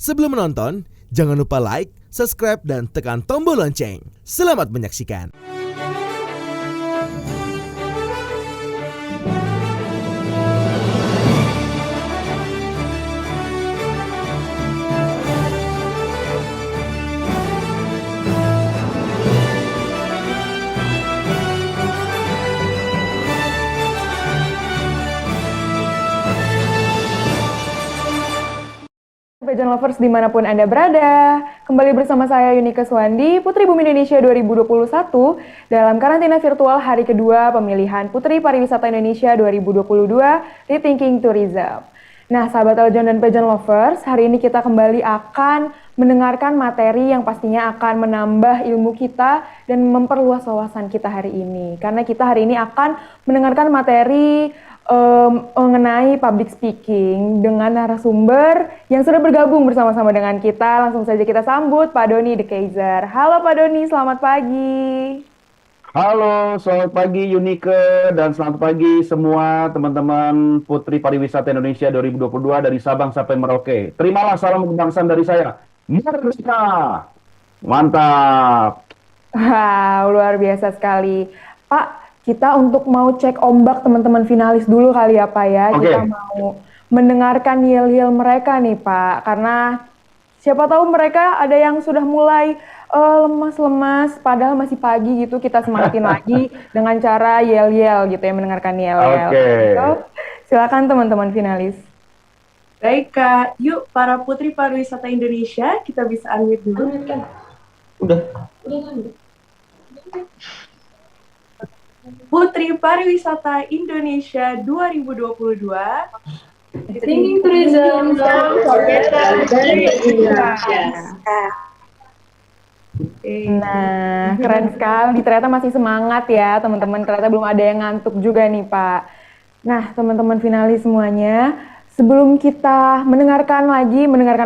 Sebelum menonton, jangan lupa like, subscribe, dan tekan tombol lonceng. Selamat menyaksikan. Pageant Lovers dimanapun Anda berada, kembali bersama saya Yunika Swandi, Putri Bumi Indonesia 2021 dalam karantina virtual hari kedua pemilihan Putri Pariwisata Indonesia 2022 Rethinking Tourism. Nah, sahabat Eljon dan Pageant Lovers, hari ini kita kembali akan mendengarkan materi yang pastinya akan menambah ilmu kita dan memperluas wawasan kita hari ini. Karena kita hari ini akan mendengarkan materi mengenai public speaking dengan narasumber yang sudah bergabung bersama-sama dengan kita. Langsung saja kita sambut Pak Doni De Keyser. Halo Pak Doni, selamat pagi. Halo, selamat pagi Yunike dan selamat pagi semua teman-teman Putri Pariwisata Indonesia 2022 dari Sabang sampai Merauke. Terimalah salam kebangsaan dari saya. Merdeka! Mantap! Wow, luar biasa sekali. Pak, kita untuk mau cek ombak teman-teman finalis dulu kali ya Pak ya. Oke. Kita mau mendengarkan yel-yel mereka nih Pak. Karena siapa tahu mereka ada yang sudah mulai lemas-lemas padahal masih pagi gitu. Kita semangatin lagi dengan cara yel-yel gitu ya, mendengarkan yel-yel. Oke. So, silakan teman-teman finalis. Baik Kak, yuk para Putri Pariwisata Indonesia, kita bisa unmute dulu. Udah. Putri Pariwisata Indonesia 2022. Rethinking Tourism dari Indonesia. Nah, keren sekali. Ternyata masih semangat ya teman-teman. Ternyata belum ada yang ngantuk juga nih Pak. Nah, teman-teman finalis semuanya, sebelum kita mendengarkan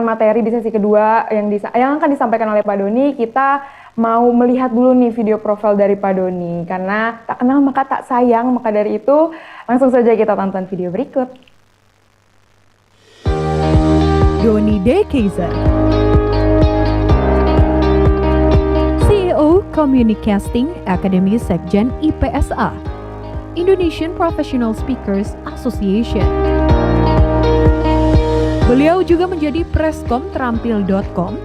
materi di sesi kedua yang akan disampaikan oleh Pak Doni, kita mau melihat dulu nih video profil dari Pak Doni. Karena tak kenal maka tak sayang, maka dari itu langsung saja kita tonton video berikut. Doni De Keyser, CEO Communicasting Academy Sekjen IPSA, Indonesian Professional Speakers Association. Beliau juga menjadi preskom terampil.com,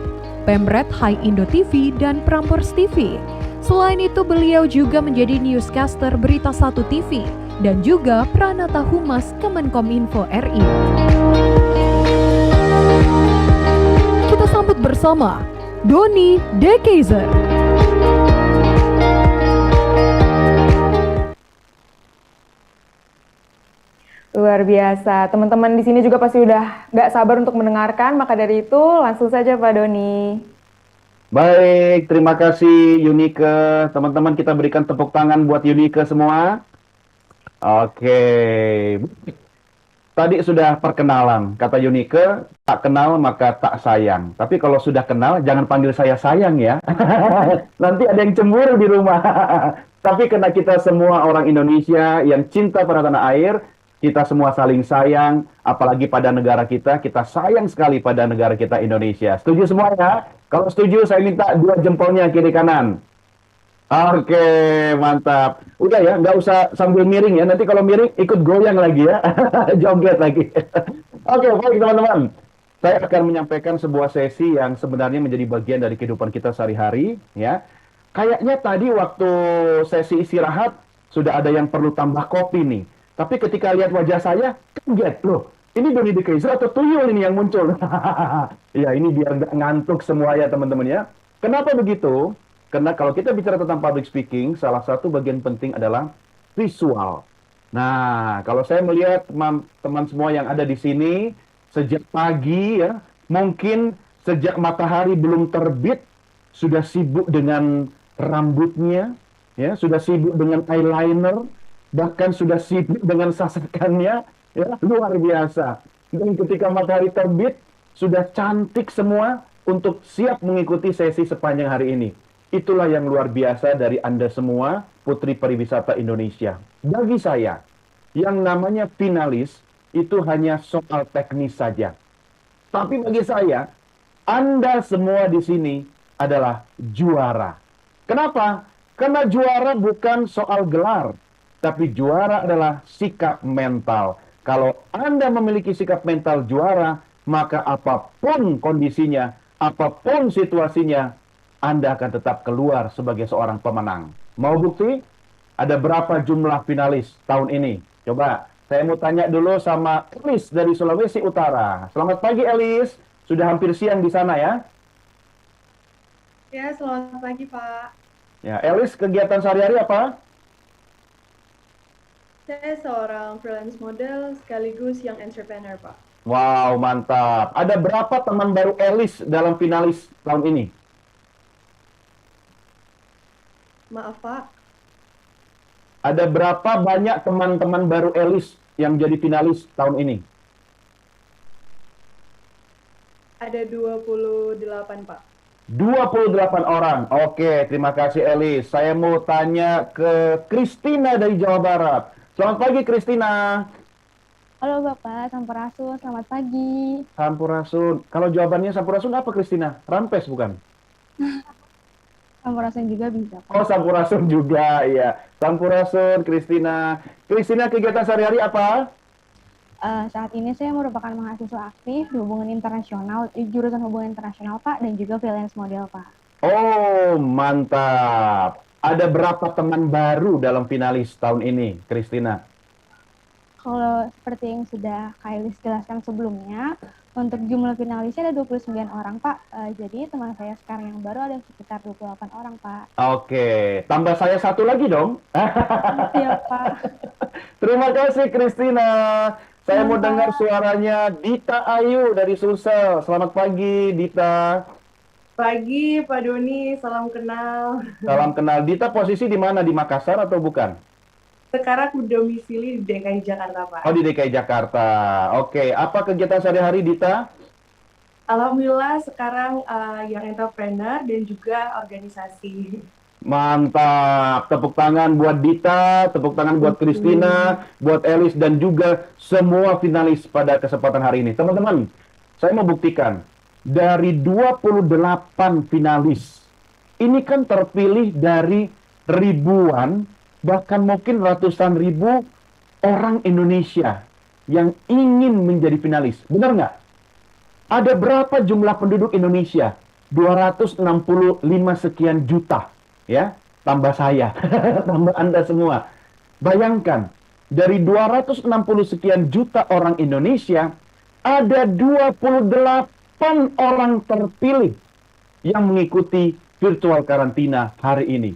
Pemret Hai Indo TV, dan Prambors TV. Selain itu, beliau juga menjadi newscaster Berita 1 TV dan juga Pranata Humas Kemenkominfo RI. Kita sambut bersama Doni De Keyser. Luar biasa. Teman-teman di sini juga pasti udah nggak sabar untuk mendengarkan, maka dari itu langsung saja Pak Doni. Baik, terima kasih Yunike. Teman-teman, kita berikan tepuk tangan buat Yunike semua. Oke. Tadi sudah perkenalan. Kata Yunike, tak kenal maka tak sayang. Tapi kalau sudah kenal, jangan panggil saya sayang ya. Nanti ada yang cemburu di rumah. Tapi karena kita semua orang Indonesia yang cinta pada tanah air, kita semua saling sayang, apalagi pada negara kita sayang sekali pada negara kita Indonesia. Setuju semua ya? Kalau setuju, saya minta 2 jempolnya kiri kanan. Oke, mantap. Udah ya, nggak usah sambil miring ya. Nanti kalau miring, ikut goyang lagi ya. Joget lagi. Oke, baik teman-teman. Saya akan menyampaikan sebuah sesi yang sebenarnya menjadi bagian dari kehidupan kita sehari-hari. Ya. Kayaknya tadi waktu sesi istirahat, sudah ada yang perlu tambah kopi nih. Tapi ketika lihat wajah saya, kaget loh. Ini Doni De Keyser atau tuyul ini yang muncul? Ya, ini biar nggak ngantuk semua ya teman-teman ya. Kenapa begitu? Karena kalau kita bicara tentang public speaking, salah satu bagian penting adalah visual. Nah, kalau saya melihat teman-teman semua yang ada di sini, sejak pagi ya, mungkin sejak matahari belum terbit, sudah sibuk dengan rambutnya, ya, sudah sibuk dengan eyeliner, bahkan sudah sibuk dengan sasakannya, ya, luar biasa. Dan ketika matahari terbit, sudah cantik semua untuk siap mengikuti sesi sepanjang hari ini. Itulah yang luar biasa dari Anda semua, Putri Pariwisata Indonesia. Bagi saya, yang namanya finalis, itu hanya soal teknis saja. Tapi bagi saya, Anda semua di sini adalah juara. Kenapa? Karena juara bukan soal gelar, tapi juara adalah sikap mental. Kalau Anda memiliki sikap mental juara, maka apapun kondisinya, apapun situasinya, Anda akan tetap keluar sebagai seorang pemenang. Mau bukti? Ada berapa jumlah finalis tahun ini? Coba, saya mau tanya dulu sama Elis dari Sulawesi Utara. Selamat pagi, Elis. Sudah hampir siang di sana ya? Ya, selamat pagi Pak. Ya, Elis, kegiatan sehari-hari apa? Saya seorang freelance model sekaligus young entrepreneur Pak. Wow, mantap. Ada berapa teman baru Elis dalam finalis tahun ini? Maaf Pak, Ada berapa banyak teman-teman baru Elis yang jadi finalis tahun ini? ada 28 Pak. 28 orang. Oke, terima kasih Elis. Saya mau tanya ke Christina dari Jawa Barat. Selamat pagi, Christina. Halo Bapak, Sampurasun, selamat pagi. Sampurasun. Kalau jawabannya Sampurasun apa, Christina? Rampes bukan? Sampurasun juga bisa, Pak. Oh, Sampurasun juga, iya. Sampurasun, Christina. Christina, kegiatan sehari-hari apa? Saat ini saya merupakan mahasiswa aktif di hubungan internasional, di jurusan hubungan internasional, Pak, dan juga freelance model, Pak. Oh, mantap. Ada berapa teman baru dalam finalis tahun ini, Christina? Kalau seperti yang sudah Kak Elis jelaskan sebelumnya, untuk jumlah finalisnya ada 29 orang, Pak. Jadi teman saya sekarang yang baru ada sekitar 28 orang, Pak. Oke, tambah saya satu lagi dong. Iya, Pak. Terima kasih, Christina. Saya mau dengar suaranya Dita Ayu dari Sulsel. Selamat pagi, Dita. Pagi Pak Doni, salam kenal. Salam kenal. Dita posisi di mana? Di Makassar atau bukan? Sekarang aku domisili di DKI Jakarta Pak. Oh, di DKI Jakarta. Oke, apa kegiatan sehari-hari, Dita? Alhamdulillah sekarang young entrepreneur dan juga organisasi. Mantap. Tepuk tangan buat Dita, tepuk tangan buat Christina, buat Elis, dan juga semua finalis pada kesempatan hari ini. Teman-teman, saya mau buktikan. Dari 28 finalis, ini kan terpilih dari ribuan, bahkan mungkin ratusan ribu orang Indonesia yang ingin menjadi finalis. Benar nggak? Ada berapa jumlah penduduk Indonesia? 265 sekian juta. Ya, tambah saya, tambah Anda semua. Bayangkan, dari 260 sekian juta orang Indonesia, ada 28 orang terpilih yang mengikuti virtual karantina hari ini.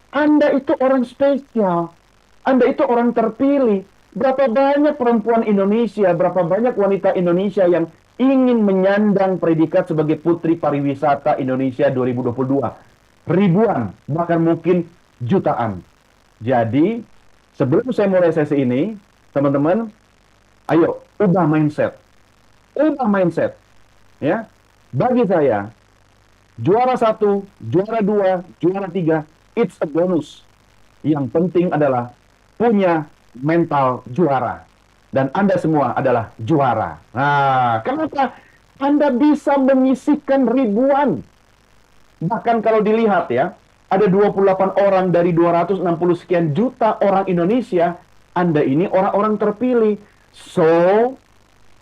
Anda itu orang spesial. Anda itu orang terpilih. Berapa banyak perempuan Indonesia, berapa banyak wanita Indonesia yang ingin menyandang predikat sebagai Putri Pariwisata Indonesia 2022. Ribuan, bahkan mungkin jutaan. Jadi, sebelum saya mulai sesi ini, teman-teman, ayo, ubah mindset. Ubah mindset. Ya, bagi saya, juara 1, juara 2, juara 3, it's a bonus. Yang penting adalah punya mental juara. Dan Anda semua adalah juara. Nah, kenapa Anda bisa menyisihkan ribuan? Bahkan kalau dilihat ya, ada 28 orang dari 260 sekian juta orang Indonesia, Anda ini orang-orang terpilih. So,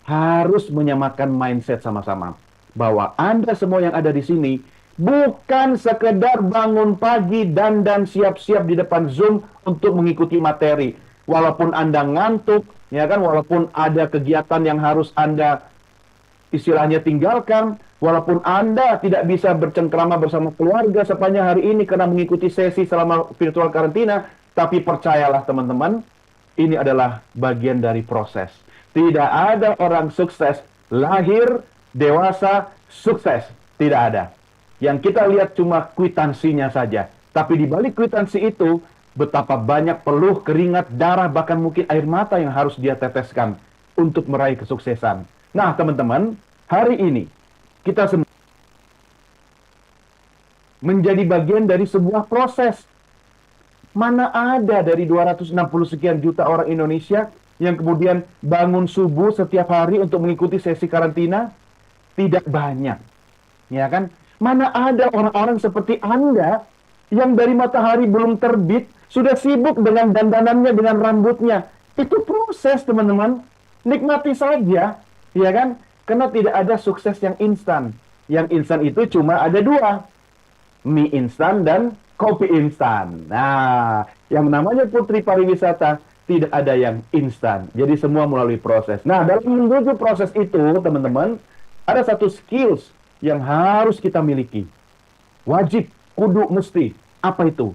harus menyamakan mindset sama-sama. Bahwa Anda semua yang ada di sini, bukan sekedar bangun pagi dan siap-siap di depan Zoom untuk mengikuti materi. Walaupun Anda ngantuk, ya kan, walaupun ada kegiatan yang harus Anda istilahnya tinggalkan, walaupun Anda tidak bisa bercengkrama bersama keluarga sepanjang hari ini karena mengikuti sesi selama virtual karantina, tapi percayalah teman-teman, ini adalah bagian dari proses. Tidak ada orang sukses, lahir, dewasa, sukses. Tidak ada. Yang kita lihat cuma kwitansinya saja. Tapi di balik kwitansi itu, betapa banyak peluh, keringat, darah, bahkan mungkin air mata yang harus dia teteskan untuk meraih kesuksesan. Nah, teman-teman, hari ini kita semua menjadi bagian dari sebuah proses. Mana ada dari 260 sekian juta orang Indonesia yang kemudian bangun subuh setiap hari untuk mengikuti sesi karantina? Tidak banyak. Ya kan? Mana ada orang-orang seperti Anda yang dari matahari belum terbit sudah sibuk dengan dandanannya, dengan rambutnya. Itu proses, teman-teman. Nikmati saja, ya kan? Karena tidak ada sukses yang instan. Yang instan itu cuma ada dua. Mie instan dan kopi instan. Nah, yang namanya Putri Pariwisata tidak ada yang instan. Jadi semua melalui proses. Nah, dalam menuju proses itu, teman-teman, ada satu skills yang harus kita miliki. Wajib, kudu, mesti. Apa itu?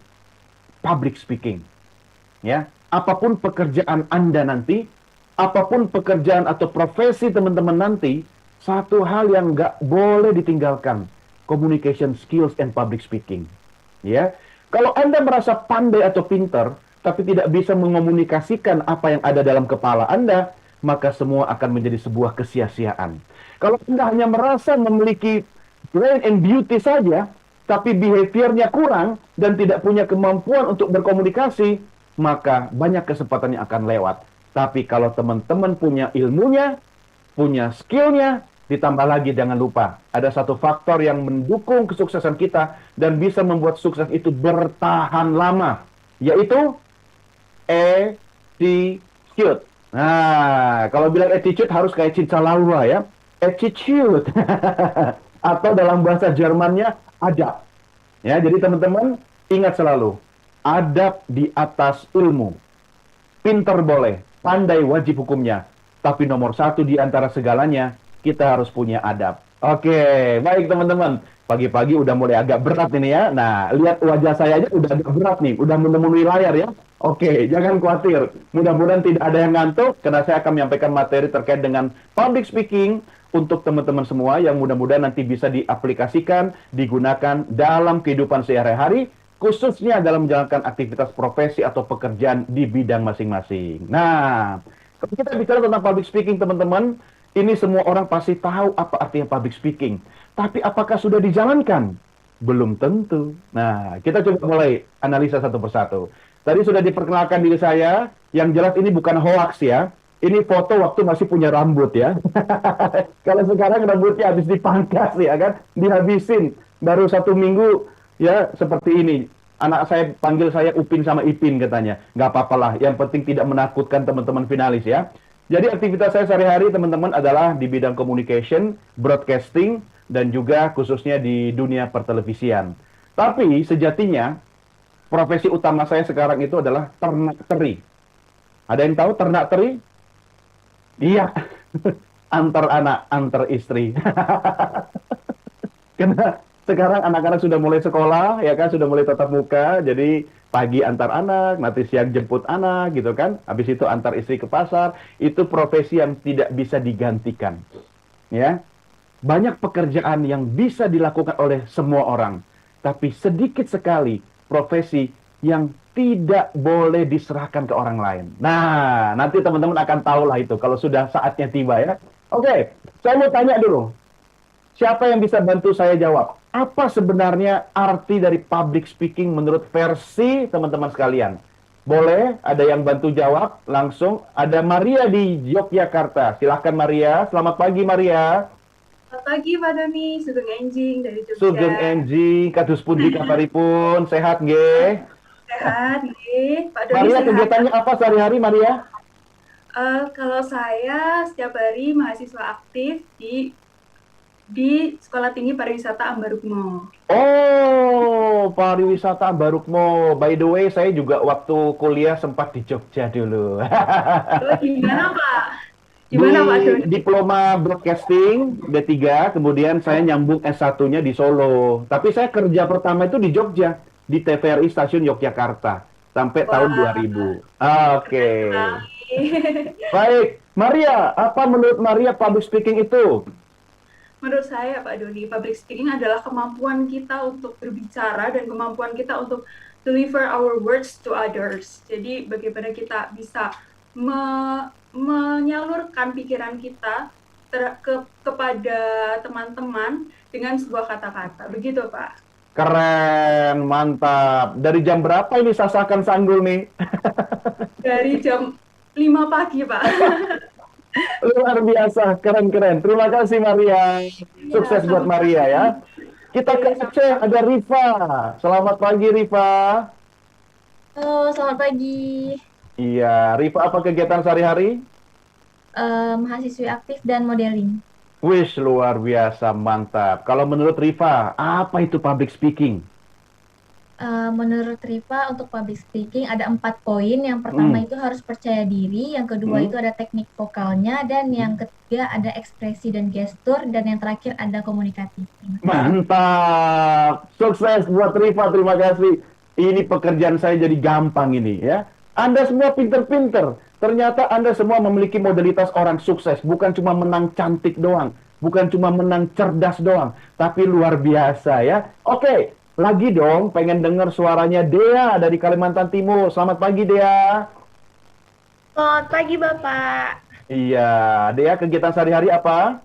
Public speaking. Ya, apapun pekerjaan Anda nanti, apapun pekerjaan atau profesi teman-teman nanti, satu hal yang nggak boleh ditinggalkan, communication skills and public speaking. Ya, kalau Anda merasa pandai atau pintar, tapi tidak bisa mengomunikasikan apa yang ada dalam kepala Anda, maka semua akan menjadi sebuah kesia-siaan. Kalau Anda hanya merasa memiliki brain and beauty saja, tapi behaviornya kurang dan tidak punya kemampuan untuk berkomunikasi, maka banyak kesempatan yang akan lewat. Tapi kalau teman-teman punya ilmunya, punya skillnya, ditambah lagi jangan lupa, ada satu faktor yang mendukung kesuksesan kita dan bisa membuat sukses itu bertahan lama, yaitu attitude. Nah, kalau bilang attitude harus kayak cinta lawa ya, attitude. Atau dalam bahasa Jermannya, adab. Ya, jadi teman-teman ingat selalu, adab di atas ilmu. Pinter boleh, pandai wajib hukumnya. Tapi nomor satu di antara segalanya, kita harus punya adab. Oke, baik teman-teman. Pagi-pagi udah mulai agak berat ini ya. Nah, lihat wajah saya aja udah agak berat nih. Udah memenuhi layar ya. Oke, jangan khawatir. Mudah-mudahan tidak ada yang ngantuk, karena saya akan menyampaikan materi terkait dengan public speaking untuk teman-teman semua yang mudah-mudahan nanti bisa diaplikasikan, digunakan dalam kehidupan sehari-hari, khususnya dalam menjalankan aktivitas profesi atau pekerjaan di bidang masing-masing. Nah, kalau kita bicara tentang public speaking, teman-teman, ini semua orang pasti tahu apa artinya public speaking. Tapi apakah sudah dijalankan? Belum tentu. Nah, kita coba mulai analisa satu persatu. Tadi sudah diperkenalkan diri saya, yang jelas ini bukan hoax ya. Ini foto waktu masih punya rambut ya. Kalau sekarang rambutnya habis dipangkas ya kan, dihabisin. Baru 1 minggu ya seperti ini. Anak saya panggil saya Upin sama Ipin katanya. Nggak apa-apalah, yang penting tidak menakutkan teman-teman finalis ya. Jadi aktivitas saya sehari-hari teman-teman adalah di bidang communication, broadcasting, dan juga khususnya di dunia pertelevisian. Tapi sejatinya profesi utama saya sekarang itu adalah ternak teri. Ada yang tahu ternak teri? Iya, antar anak, antar istri. Karena sekarang anak-anak sudah mulai sekolah, ya kan, sudah mulai tatap muka, jadi pagi antar anak, nanti siang jemput anak, gitu kan. Habis itu antar istri ke pasar, itu profesi yang tidak bisa digantikan. Ya, banyak pekerjaan yang bisa dilakukan oleh semua orang, tapi sedikit sekali profesi yang tidak boleh diserahkan ke orang lain. Nah, nanti teman-teman akan tahu lah itu kalau sudah saatnya tiba ya. Oke, saya mau tanya dulu. Siapa yang bisa bantu saya jawab? Apa sebenarnya arti dari public speaking menurut versi teman-teman sekalian? Boleh, ada yang bantu jawab langsung. Ada Maria di Yogyakarta. Silahkan Maria. Selamat pagi Maria. Selamat pagi Pak Doni, Sugeng Enjing dari Jogja. Sugeng Enjing, kados pundi kabaripun? Sehat nggih? Sehat nih, Pak Doni Maria, sehat. kegiatannya apa sehari-hari Maria? Kalau saya setiap hari mahasiswa aktif di Sekolah Tinggi Pariwisata Ambarukmo. Oh, pariwisata Ambarukmo. By the way, saya juga waktu kuliah sempat di Jogja dulu. Gimana Pak? Gimana Pak Doni? Diploma Broadcasting D3, kemudian saya nyambung S1-nya di Solo. Tapi saya kerja pertama itu di Jogja, di TVRI Stasiun Yogyakarta sampai tahun 2000. Oke. Baik, Maria, apa menurut Maria public speaking itu? Menurut saya Pak Doni, public speaking adalah kemampuan kita untuk berbicara dan kemampuan kita untuk deliver our words to others. Jadi bagaimana kita bisa menyalurkan pikiran kita kepada teman-teman dengan sebuah kata-kata. Begitu Pak. Keren, mantap. Dari jam berapa ini Sasakan Sanggul nih? Dari jam 5 pagi, Pak. Luar biasa, keren-keren. Terima kasih Maria. Sukses buat Maria ya. Kita ke Aceh, ada Rifa. Selamat pagi Rifa. Halo, selamat pagi. Iya, Rifa apa kegiatan sehari-hari? Mahasiswi aktif dan modeling. Wish, luar biasa, mantap. Kalau menurut Rifa, apa itu public speaking? Menurut Riva, untuk public speaking ada 4 poin. Yang pertama itu harus percaya diri, yang kedua itu ada teknik vokalnya, dan yang ketiga ada ekspresi dan gestur, dan yang terakhir ada komunikatif. Mantap. Sukses buat Rifa, terima kasih. Ini pekerjaan saya jadi gampang ini ya. Anda semua pinter-pinter. Ternyata Anda semua memiliki modalitas orang sukses. Bukan cuma menang cantik doang. Bukan cuma menang cerdas doang. Tapi luar biasa ya. Oke, lagi dong pengen dengar suaranya Dea dari Kalimantan Timur. Selamat pagi Dea. Selamat pagi Bapak. Iya, Dea kegiatan sehari-hari apa?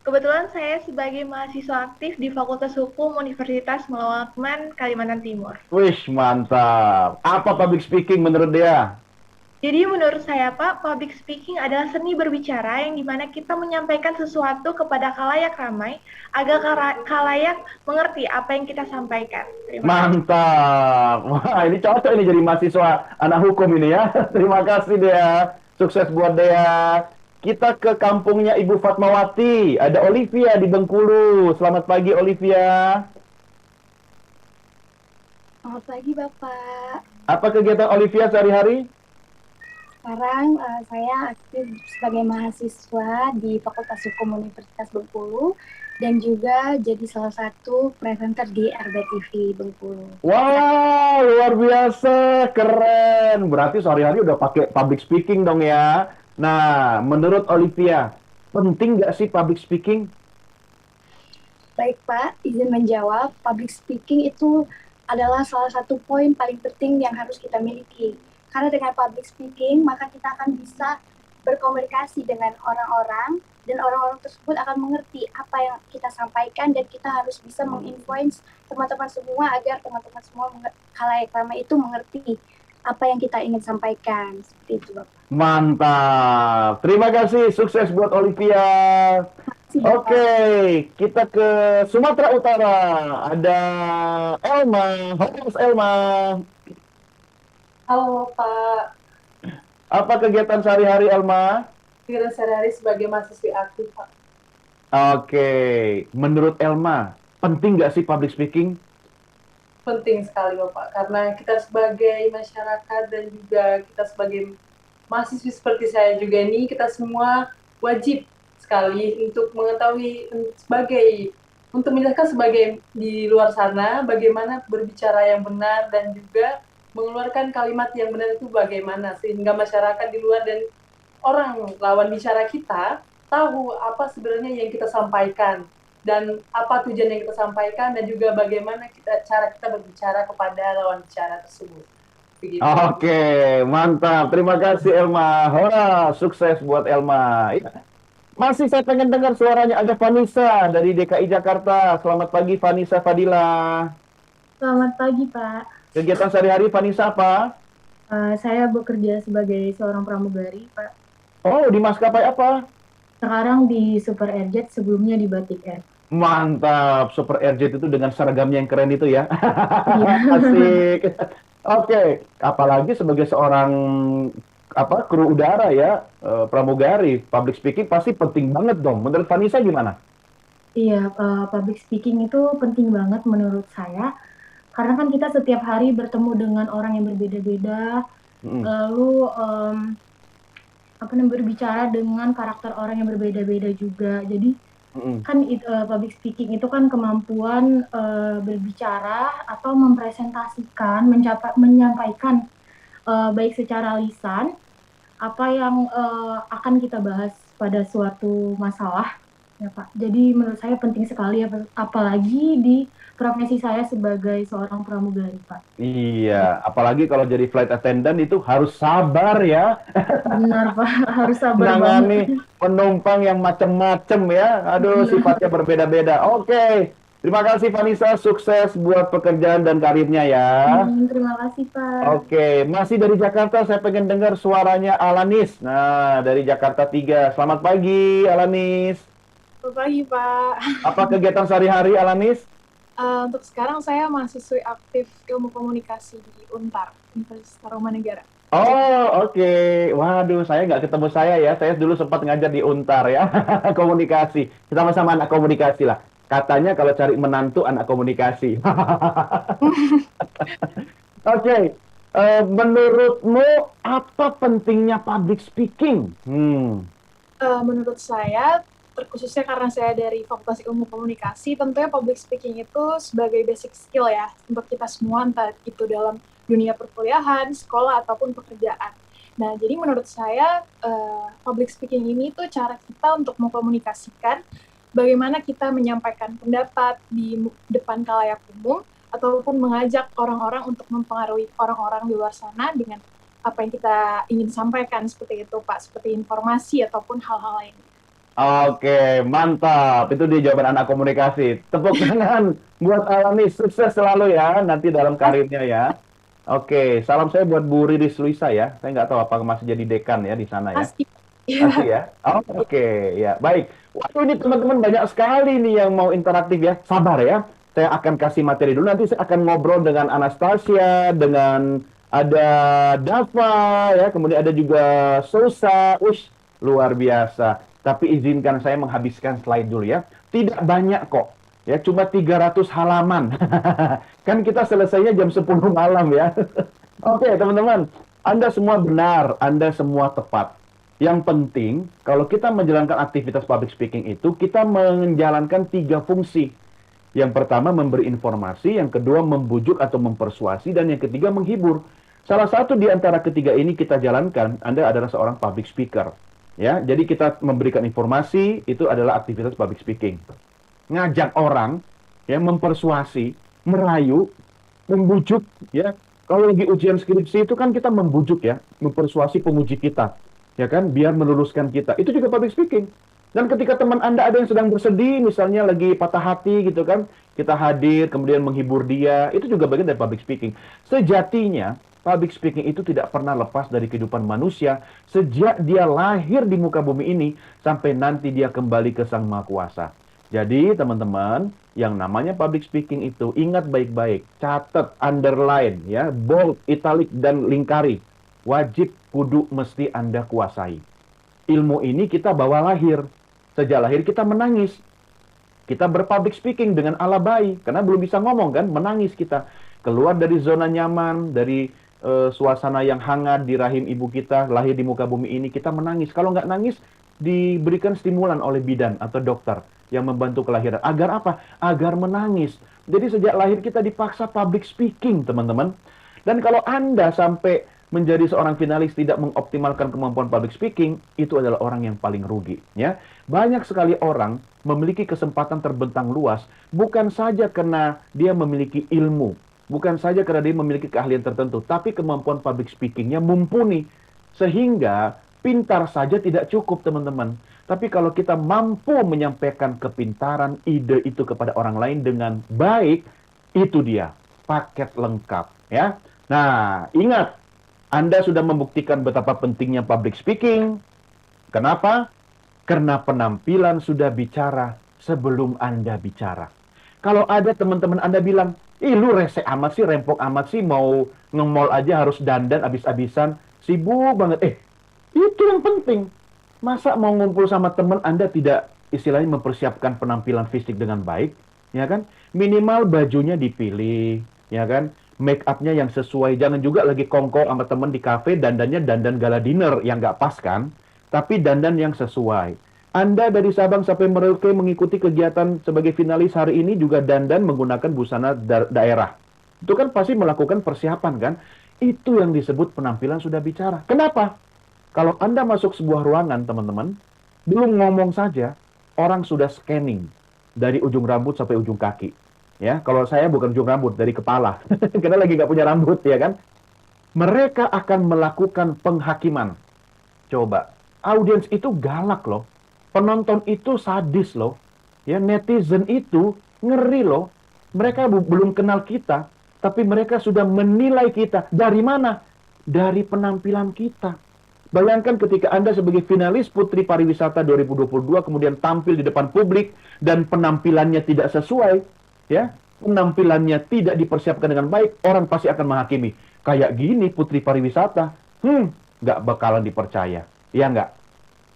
Kebetulan saya sebagai mahasiswa aktif di Fakultas Hukum Universitas Mulawak Akman, Kalimantan Timur. Wish, mantap. Apa public speaking menurut Dea? Jadi menurut saya Pak, public speaking adalah seni berbicara yang dimana kita menyampaikan sesuatu kepada khalayak ramai agar khalayak mengerti apa yang kita sampaikan. Mantap. Wah, ini cocok ini jadi mahasiswa anak hukum ini ya. Terima kasih Dea. Sukses buat Dea. Kita ke kampungnya Ibu Fatmawati. Ada Olivia di Bengkulu. Selamat pagi Olivia. Selamat pagi Bapak. Apa kegiatan Olivia sehari-hari? Sekarang saya aktif sebagai mahasiswa di Fakultas Hukum Universitas Bengkulu dan juga jadi salah satu presenter di RBTV Bengkulu. Wow, luar biasa, keren. Berarti sehari-hari udah pakai public speaking dong ya. Nah, menurut Olivia, penting nggak sih public speaking? Baik Pak, izin menjawab, public speaking itu adalah salah satu poin paling penting yang harus kita miliki. Karena dengan public speaking, maka kita akan bisa berkomunikasi dengan orang-orang, dan orang-orang tersebut akan mengerti apa yang kita sampaikan, dan kita harus bisa menginfluence teman-teman semua agar teman-teman semua khalayak ramai itu mengerti apa yang kita ingin sampaikan. Seperti itu, Bapak. Mantap. Terima kasih. Sukses buat Olivia. Oke, kita ke Sumatera Utara. Ada Elma. Halo, Elma. Halo Pak, Apa kegiatan sehari-hari, Elma? kegiatan sehari-hari sebagai mahasiswi aktif Pak. Oke, menurut Elma, penting nggak sih public speaking? Penting sekali Bapak, karena kita sebagai masyarakat dan juga kita sebagai mahasiswi seperti saya juga ini, kita semua wajib sekali untuk mengetahui untuk menjelaskan sebagai di luar sana, bagaimana berbicara yang benar dan juga mengeluarkan kalimat yang benar itu bagaimana, sehingga masyarakat di luar dan orang lawan bicara kita tahu apa sebenarnya yang kita sampaikan dan apa tujuan yang kita sampaikan dan juga bagaimana cara kita berbicara kepada lawan bicara tersebut. Begitu. Oke, mantap. Terima kasih Elma. Hora, sukses buat Elma. Ya. Masih saya pengen dengar suaranya. Ada Vanessa dari DKI Jakarta. Selamat pagi Vanessa Fadila. Selamat pagi Pak. Kegiatan sehari-hari Vanessa apa? Saya bekerja sebagai seorang pramugari, Pak. Oh, di maskapai apa? Sekarang di Super Airjet, sebelumnya di Batik Air. Mantap, Super Airjet itu dengan seragamnya yang keren itu ya. Iya. Asik. Oke, apalagi sebagai seorang kru udara ya, pramugari, public speaking pasti penting banget dong. Menurut Vanessa gimana? Iya, public speaking itu penting banget menurut saya. Karena kan kita setiap hari bertemu dengan orang yang berbeda-beda, lalu berbicara dengan karakter orang yang berbeda-beda juga. Jadi kan public speaking itu kan kemampuan berbicara atau mempresentasikan, menyampaikan baik secara lisan apa yang akan kita bahas pada suatu masalah, ya Pak. Jadi menurut saya penting sekali, apalagi di profesi saya sebagai seorang pramugari, Pak. Iya, apalagi kalau jadi flight attendant itu harus sabar ya. Benar, Pak. Harus sabar Menangani banget. penumpang yang macem-macem ya. Aduh, sifatnya berbeda-beda. Oke, Terima kasih Vanessa, sukses buat pekerjaan dan karirnya ya. Terima kasih Pak. Oke, masih dari Jakarta saya pengen dengar suaranya Alanis. Nah, dari Jakarta 3. Selamat pagi Alanis. Selamat pagi Pak. Apa kegiatan sehari-hari Alanis? Untuk sekarang saya mahasiswi aktif ilmu komunikasi di UNTAR, Universitas Tarumanegara. Oh, oke. Waduh, saya nggak ketemu saya ya. Saya dulu sempat ngajar di UNTAR ya. Komunikasi. Sama-sama anak komunikasi lah. Katanya kalau cari menantu anak komunikasi. Oke. Menurutmu apa pentingnya public speaking? Menurut saya, terkhususnya karena saya dari Fakultas Ilmu Komunikasi, tentunya public speaking itu sebagai basic skill ya untuk kita semua, entah itu dalam dunia perkuliahan, sekolah, ataupun pekerjaan. Nah, jadi menurut saya public speaking ini tuh cara kita untuk mengkomunikasikan bagaimana kita menyampaikan pendapat di depan khalayak umum, ataupun mengajak orang-orang untuk mempengaruhi orang-orang di luar sana dengan apa yang kita ingin sampaikan, seperti itu Pak, seperti informasi ataupun hal-hal lain. Oke, mantap. Itu dia jawaban anak komunikasi. Tepuk tangan buat Alanis. Sukses selalu ya nanti dalam karirnya ya. Oke, salam saya buat Bu Riris Luisa ya. Saya nggak tahu apakah masih jadi dekan ya di sana ya. Masih ya? Oh, oke, ya. Baik. Waduh, ini teman-teman banyak sekali nih yang mau interaktif ya. Sabar ya. Saya akan kasih materi dulu. Nanti saya akan ngobrol dengan Anastasia, dengan ada Dava ya, kemudian ada juga Sosa. Ush, luar biasa. Tapi izinkan saya menghabiskan slide dulu ya. Tidak banyak kok. Ya, cuma 300 halaman. Kan kita selesainya jam 10 malam ya. Oke, teman-teman. Anda semua benar, Anda semua tepat. Yang penting, kalau kita menjalankan aktivitas public speaking itu, kita menjalankan 3 fungsi. Yang pertama, memberi informasi. Yang kedua, membujuk atau mempersuasi. Dan yang ketiga, menghibur. Salah satu di antara ketiga ini kita jalankan, Anda adalah seorang public speaker. Ya, jadi kita memberikan informasi, itu adalah aktivitas public speaking. Ngajak orang, ya, mempersuasi, merayu, membujuk, ya. Kalau lagi ujian skripsi itu kan kita membujuk ya, mempersuasi pemuji kita, ya kan, biar meluluskan kita. Itu juga public speaking. Dan ketika teman Anda ada yang sedang bersedih, misalnya lagi patah hati gitu kan, kita hadir, kemudian menghibur dia, itu juga bagian dari public speaking. Sejatinya, public speaking itu tidak pernah lepas dari kehidupan manusia sejak dia lahir di muka bumi ini sampai nanti dia kembali ke Sang Maha Kuasa. Jadi, teman-teman, yang namanya public speaking itu ingat baik-baik, catat, underline, ya, bold, italic, dan lingkari. Wajib, kudu, mesti Anda kuasai. Ilmu ini kita bawa lahir. Sejak lahir kita menangis. Kita berpublic speaking dengan ala bayi, karena belum bisa ngomong kan, menangis kita. Keluar dari zona nyaman, dari suasana yang hangat di rahim ibu kita, lahir di muka bumi ini, kita menangis. Kalau nggak nangis, diberikan stimulan oleh bidan atau dokter yang membantu kelahiran. Agar apa? Agar menangis. Jadi sejak lahir kita dipaksa public speaking, teman-teman. Dan kalau Anda sampai menjadi seorang finalis tidak mengoptimalkan kemampuan public speaking, itu adalah orang yang paling rugi. Ya, banyak sekali orang memiliki kesempatan terbentang luas, bukan saja karena dia memiliki ilmu, bukan saja karena dia memiliki keahlian tertentu, tapi kemampuan public speakingnya mumpuni. Sehingga pintar saja tidak cukup, teman-teman. Tapi kalau kita mampu menyampaikan kepintaran, ide itu kepada orang lain dengan baik, itu dia, paket lengkap. Ya. Nah, ingat, Anda sudah membuktikan betapa pentingnya public speaking. Kenapa? Karena penampilan sudah bicara sebelum Anda bicara. Kalau ada teman-teman Anda bilang, ih lu rese amat sih, rempok amat sih, mau nge-mall aja harus dandan abis-abisan, sibuk banget. Itu yang penting. Masa mau ngumpul sama teman Anda tidak istilahnya mempersiapkan penampilan fisik dengan baik, ya kan? Minimal bajunya dipilih, ya kan? Make up-nya yang sesuai, jangan juga lagi kongko sama temen di kafe, dandannya dandan gala dinner yang nggak pas kan, tapi dandan yang sesuai. Anda dari Sabang sampai Merauke mengikuti kegiatan sebagai finalis hari ini juga dandan menggunakan busana daerah. Itu kan pasti melakukan persiapan kan, itu yang disebut penampilan sudah bicara. Kenapa? Kalau Anda masuk sebuah ruangan, teman-teman, belum ngomong saja, orang sudah scanning dari ujung rambut sampai ujung kaki. Ya, kalau saya bukan ujung rambut, dari kepala. Karena lagi nggak punya rambut, ya kan? Mereka akan melakukan penghakiman. Coba, audiens itu galak loh. Penonton itu sadis loh. Ya, netizen itu Ngeri loh. Mereka belum kenal kita, tapi mereka sudah menilai kita. Dari mana? Dari penampilan kita. Bayangkan ketika Anda sebagai finalis Putri Pariwisata 2022 kemudian tampil di depan publik dan penampilannya tidak sesuai, ya, penampilannya tidak dipersiapkan dengan baik, orang pasti akan menghakimi. Kayak gini Putri Pariwisata, nggak bakalan dipercaya. Ya nggak?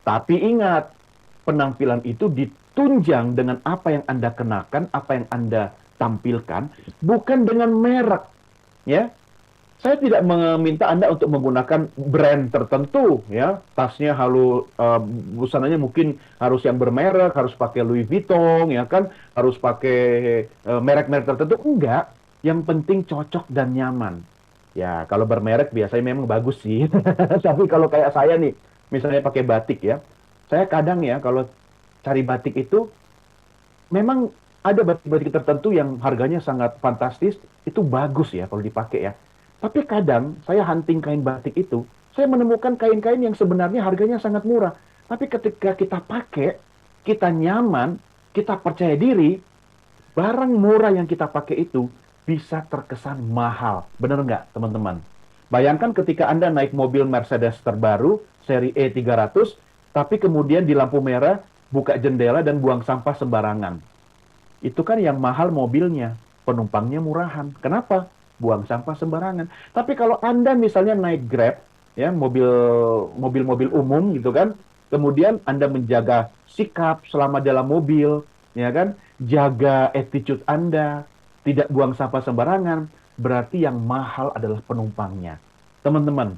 Tapi ingat, penampilan itu ditunjang dengan apa yang Anda kenakan, apa yang Anda tampilkan, bukan dengan merek. Ya, saya tidak meminta Anda untuk menggunakan brand tertentu. Ya, tasnya busananya mungkin harus yang bermerek, harus pakai Louis Vuitton, ya kan, harus pakai merek-merek tertentu. Enggak, yang penting cocok dan nyaman. Ya, kalau bermerek biasanya memang bagus sih. Tapi kalau kayak saya nih, misalnya pakai batik ya, saya kadang ya kalau cari batik itu memang ada batik-batik tertentu yang harganya sangat fantastis, itu bagus ya kalau dipakai ya. Tapi kadang saya hunting kain batik itu, saya menemukan kain-kain yang sebenarnya harganya sangat murah. Tapi ketika kita pakai, kita nyaman, kita percaya diri, barang murah yang kita pakai itu bisa terkesan mahal. Benar nggak teman-teman? Bayangkan ketika Anda naik mobil Mercedes terbaru, seri E300, tapi kemudian di lampu merah, buka jendela dan buang sampah sembarangan. Itu kan yang mahal mobilnya, penumpangnya murahan. Kenapa? Buang sampah sembarangan. Tapi kalau Anda misalnya naik Grab, ya, mobil-mobil umum gitu kan, kemudian Anda menjaga sikap selama dalam mobil, ya kan, jaga attitude Anda, tidak buang sampah sembarangan, berarti yang mahal adalah penumpangnya. Teman-teman,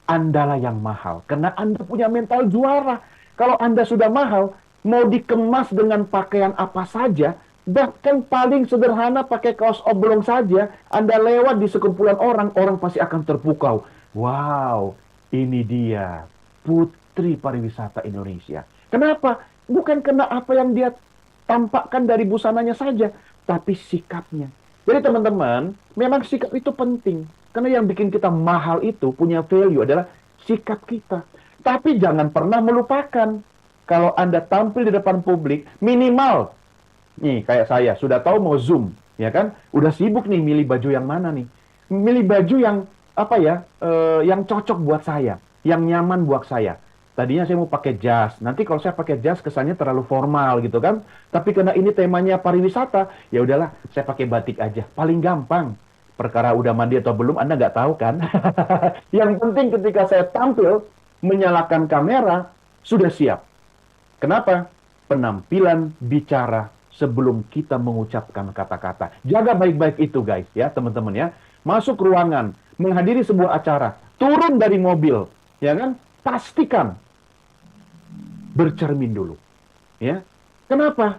Andalah yang mahal, karena Anda punya mental juara. Kalau Anda sudah mahal, mau dikemas dengan pakaian apa saja, bahkan paling sederhana pakai kaos oblong saja, Anda lewat di sekumpulan orang, orang pasti akan terpukau. Wow, ini dia Putri Pariwisata Indonesia. Kenapa? Bukan karena apa yang dia tampakkan dari busananya saja, tapi sikapnya. Jadi teman-teman, memang sikap itu penting. Karena yang bikin kita mahal itu, punya value adalah sikap kita. Tapi jangan pernah melupakan, kalau Anda tampil di depan publik, minimal, nih kayak saya, sudah tahu mau Zoom, ya kan? Udah sibuk nih milih baju yang mana nih. Milih baju yang, yang cocok buat saya, yang nyaman buat saya. Tadinya saya mau pakai jas, nanti kalau saya pakai jas kesannya terlalu formal gitu kan. Tapi karena ini temanya pariwisata, ya udahlah saya pakai batik aja. Paling gampang. Perkara udah mandi atau belum Anda nggak tahu kan. Yang penting ketika saya tampil, menyalakan kamera, sudah siap. Kenapa? Penampilan bicara sebelum kita mengucapkan kata-kata. Jaga baik-baik itu guys ya teman-teman ya. Masuk ruangan, menghadiri sebuah acara, turun dari mobil, ya kan? Pastikan bercermin dulu. Ya. Kenapa?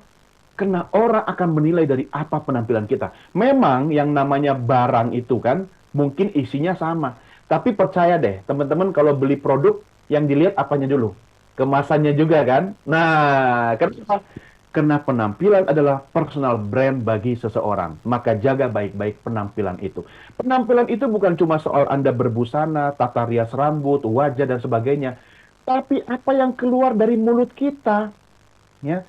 Karena orang akan menilai dari apa penampilan kita. Memang yang namanya barang itu kan mungkin isinya sama. Tapi percaya deh, teman-teman kalau beli produk yang dilihat apanya dulu? Kemasannya juga kan? Nah, kenapa? Karena penampilan adalah personal brand bagi seseorang. Maka jaga baik-baik penampilan itu. Penampilan itu bukan cuma soal Anda berbusana, tata rias rambut, wajah, dan sebagainya. Tapi apa yang keluar dari mulut kita. Ya.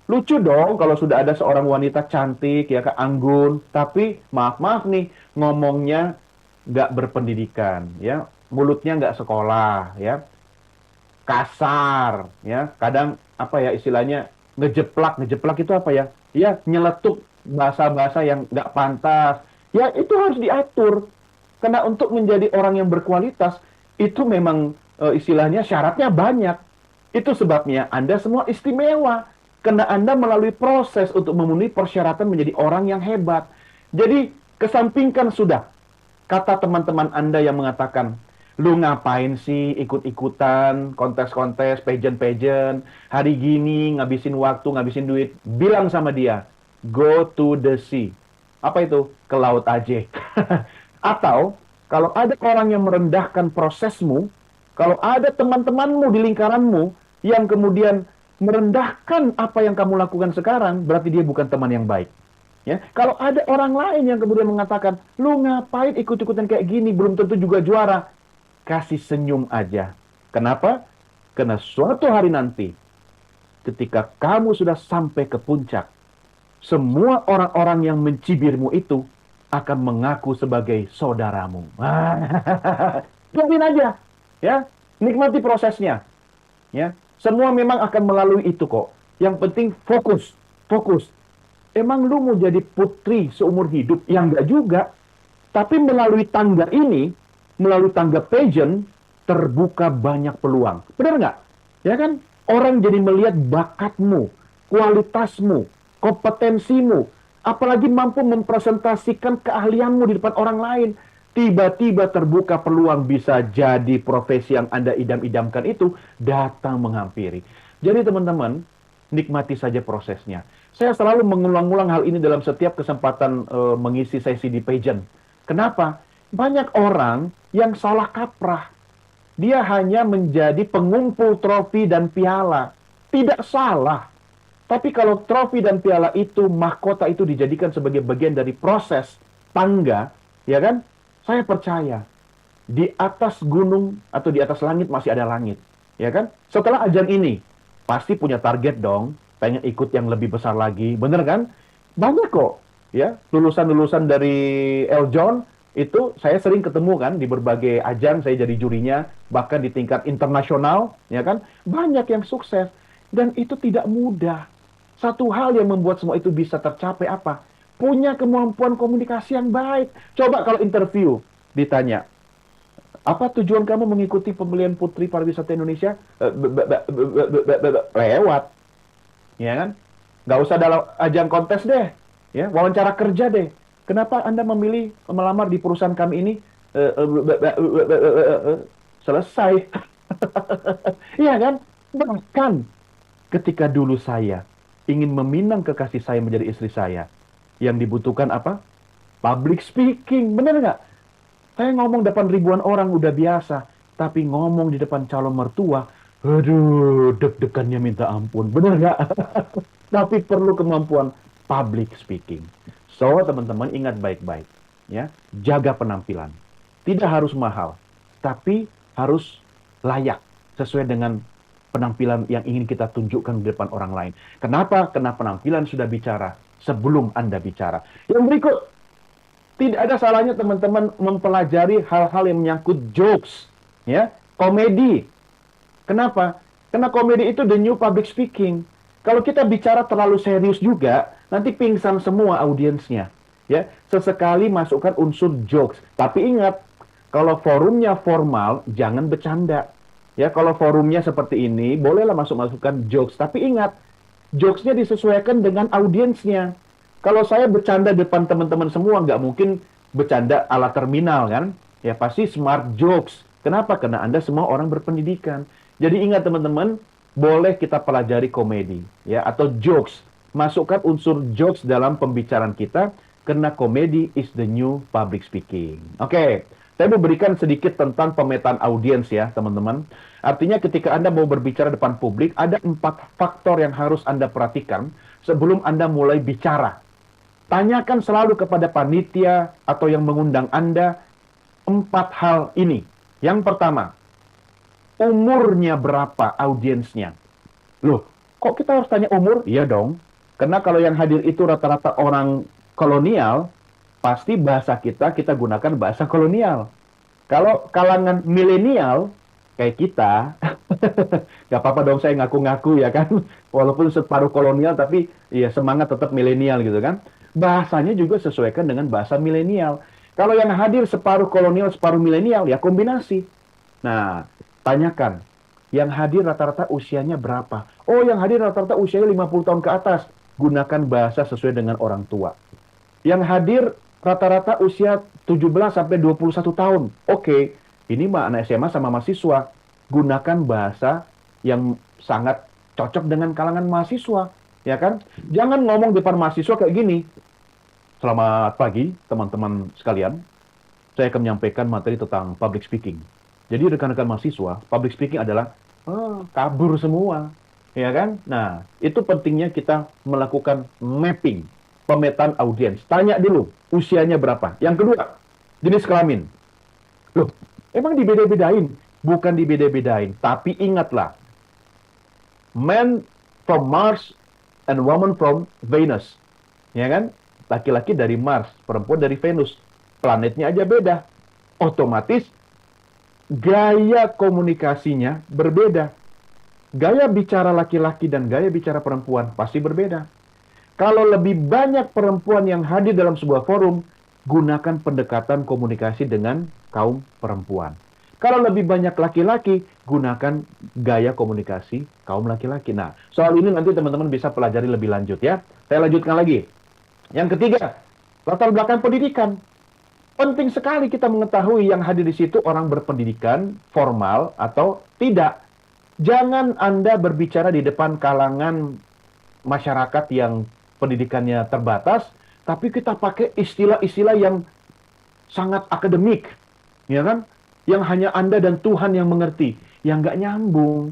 Lucu dong kalau sudah ada seorang wanita cantik, ya Kak, anggun. Tapi maaf nih, ngomongnya nggak berpendidikan. Ya. Mulutnya nggak sekolah. Ya. Kasar. Ya. Kadang, istilahnya, ngejeplak itu apa ya? Ya, nyeletuk bahasa-bahasa yang nggak pantas. Ya, itu harus diatur. Karena untuk menjadi orang yang berkualitas, itu memang istilahnya syaratnya banyak. Itu sebabnya Anda semua istimewa. Karena Anda melalui proses untuk memenuhi persyaratan menjadi orang yang hebat. Jadi, kesampingkan sudah kata teman-teman Anda yang mengatakan, lu ngapain sih ikut-ikutan, kontes-kontes, pageant-pageant, hari gini ngabisin waktu, ngabisin duit. Bilang sama dia, go to the sea. Apa itu? Ke laut aja. Atau, kalau ada orang yang merendahkan prosesmu, kalau ada teman-temanmu di lingkaranmu yang kemudian merendahkan apa yang kamu lakukan sekarang, berarti dia bukan teman yang baik. Ya, kalau ada orang lain yang kemudian mengatakan, lu ngapain ikut-ikutan kayak gini, belum tentu juga juara. Kasih senyum aja. Kenapa? Karena suatu hari nanti, ketika kamu sudah sampai ke puncak, semua orang-orang yang mencibirmu itu akan mengaku sebagai saudaramu. Biarin aja, ya, nikmati prosesnya, ya. Semua memang akan melalui itu kok. Yang penting fokus, fokus. Emang lu mau jadi putri seumur hidup? Ya enggak juga. Tapi melalui tangga ini, melalui tangga pageant, terbuka banyak peluang. Benar nggak? Ya kan? Orang jadi melihat bakatmu, kualitasmu, kompetensimu, apalagi mampu mempresentasikan keahlianmu di depan orang lain. Tiba-tiba terbuka peluang bisa jadi profesi yang Anda idam-idamkan itu datang menghampiri. Jadi teman-teman, nikmati saja prosesnya. Saya selalu mengulang-ulang hal ini dalam setiap kesempatan mengisi sesi di pageant. Kenapa? Banyak orang yang salah kaprah. Dia hanya menjadi pengumpul trofi dan piala. Tidak salah. Tapi kalau trofi dan piala itu, mahkota itu dijadikan sebagai bagian dari proses tangga, ya kan? Saya percaya, di atas gunung atau di atas langit masih ada langit. Ya kan? Setelah ajang ini, pasti punya target dong. Pengen ikut yang lebih besar lagi. Bener kan? Banyak kok. Ya, lulusan-lulusan dari Eljon, itu saya sering ketemu kan di berbagai ajang, saya jadi jurinya, bahkan di tingkat internasional, ya kan? Banyak yang sukses. Dan itu tidak mudah. Satu hal yang membuat semua itu bisa tercapai apa? Punya kemampuan komunikasi yang baik. Coba kalau interview, ditanya, apa tujuan kamu mengikuti pemilihan Putri Pariwisata Indonesia? Lewat. Ya kan? Nggak usah dalam ajang kontes deh. Ya, wawancara kerja deh. Kenapa Anda memilih melamar di perusahaan kami ini? Selesai. Iya kan? Bahkan ketika dulu saya ingin meminang kekasih saya menjadi istri saya, yang dibutuhkan apa? Public speaking. Bener nggak? Saya ngomong depan ribuan orang udah biasa. Tapi ngomong di depan calon mertua, aduh, deg-degannya minta ampun. Bener nggak? Tapi perlu kemampuan public speaking. So, teman-teman ingat baik-baik. Ya, jaga penampilan. Tidak harus mahal. Tapi harus layak. Sesuai dengan penampilan yang ingin kita tunjukkan di depan orang lain. Kenapa? Karena penampilan sudah bicara sebelum Anda bicara. Yang berikut, tidak ada salahnya teman-teman mempelajari hal-hal yang menyangkut jokes, ya, komedi. Kenapa? Karena komedi itu the new public speaking. Kalau kita bicara terlalu serius juga, nanti pingsan semua audiensnya. Ya, sesekali masukkan unsur jokes. Tapi ingat, kalau forumnya formal, jangan bercanda. Ya, kalau forumnya seperti ini, bolehlah masukkan jokes. Tapi ingat, jokesnya disesuaikan dengan audiensnya. Kalau saya bercanda depan teman-teman semua, nggak mungkin bercanda ala terminal kan? Ya pasti smart jokes. Kenapa? Karena Anda semua orang berpendidikan. Jadi ingat teman-teman, boleh kita pelajari komedi, ya, atau jokes. Masukkan unsur jokes dalam pembicaraan kita, karena komedi is the new public speaking. Oke. Saya mau berikan sedikit tentang pemetaan audiens ya, teman-teman. Artinya ketika Anda mau berbicara depan publik, ada 4 faktor yang harus Anda perhatikan sebelum Anda mulai bicara. Tanyakan selalu kepada panitia atau yang mengundang Anda 4 hal ini. Yang pertama, umurnya berapa audiensnya? Loh, kok kita harus tanya umur? Iya dong. Karena kalau yang hadir itu rata-rata orang kolonial, pasti bahasa kita gunakan bahasa kolonial. Kalau kalangan milenial, kayak kita, nggak apa-apa dong saya ngaku-ngaku ya kan, walaupun separuh kolonial, tapi ya semangat tetap milenial gitu kan. Bahasanya juga sesuaikan dengan bahasa milenial. Kalau yang hadir separuh kolonial, separuh milenial, ya kombinasi. Nah, tanyakan, yang hadir rata-rata usianya berapa? Oh, yang hadir rata-rata usianya 50 tahun ke atas. Gunakan bahasa sesuai dengan orang tua. Yang hadir rata-rata usia 17 sampai 21 tahun. Oke, ini mah anak SMA sama mahasiswa. Gunakan bahasa yang sangat cocok dengan kalangan mahasiswa, ya kan? Jangan ngomong depan mahasiswa kayak gini. Selamat pagi, teman-teman sekalian. Saya akan menyampaikan materi tentang public speaking. Jadi rekan-rekan mahasiswa, public speaking adalah kabur semua, ya kan? Nah, itu pentingnya kita melakukan mapping, pemetaan audiens. Tanya dulu, usianya berapa? Yang kedua, jenis kelamin. Loh, emang dibeda-bedain? Bukan dibeda-bedain, tapi ingatlah, man from Mars and woman from Venus. ya kan? Laki-laki dari Mars, perempuan dari Venus. Planetnya aja beda. Otomatis gaya komunikasinya berbeda. Gaya bicara laki-laki dan gaya bicara perempuan pasti berbeda. Kalau lebih banyak perempuan yang hadir dalam sebuah forum, gunakan pendekatan komunikasi dengan kaum perempuan. Kalau lebih banyak laki-laki, gunakan gaya komunikasi kaum laki-laki. Nah, soal ini nanti teman-teman bisa pelajari lebih lanjut ya. Saya lanjutkan lagi. Yang ketiga, latar belakang pendidikan. Penting sekali kita mengetahui yang hadir di situ orang berpendidikan formal atau tidak. Jangan Anda berbicara di depan kalangan masyarakat yang pendidikannya terbatas, tapi kita pakai istilah-istilah yang sangat akademik, ya kan? Yang hanya Anda dan Tuhan yang mengerti, yang nggak nyambung.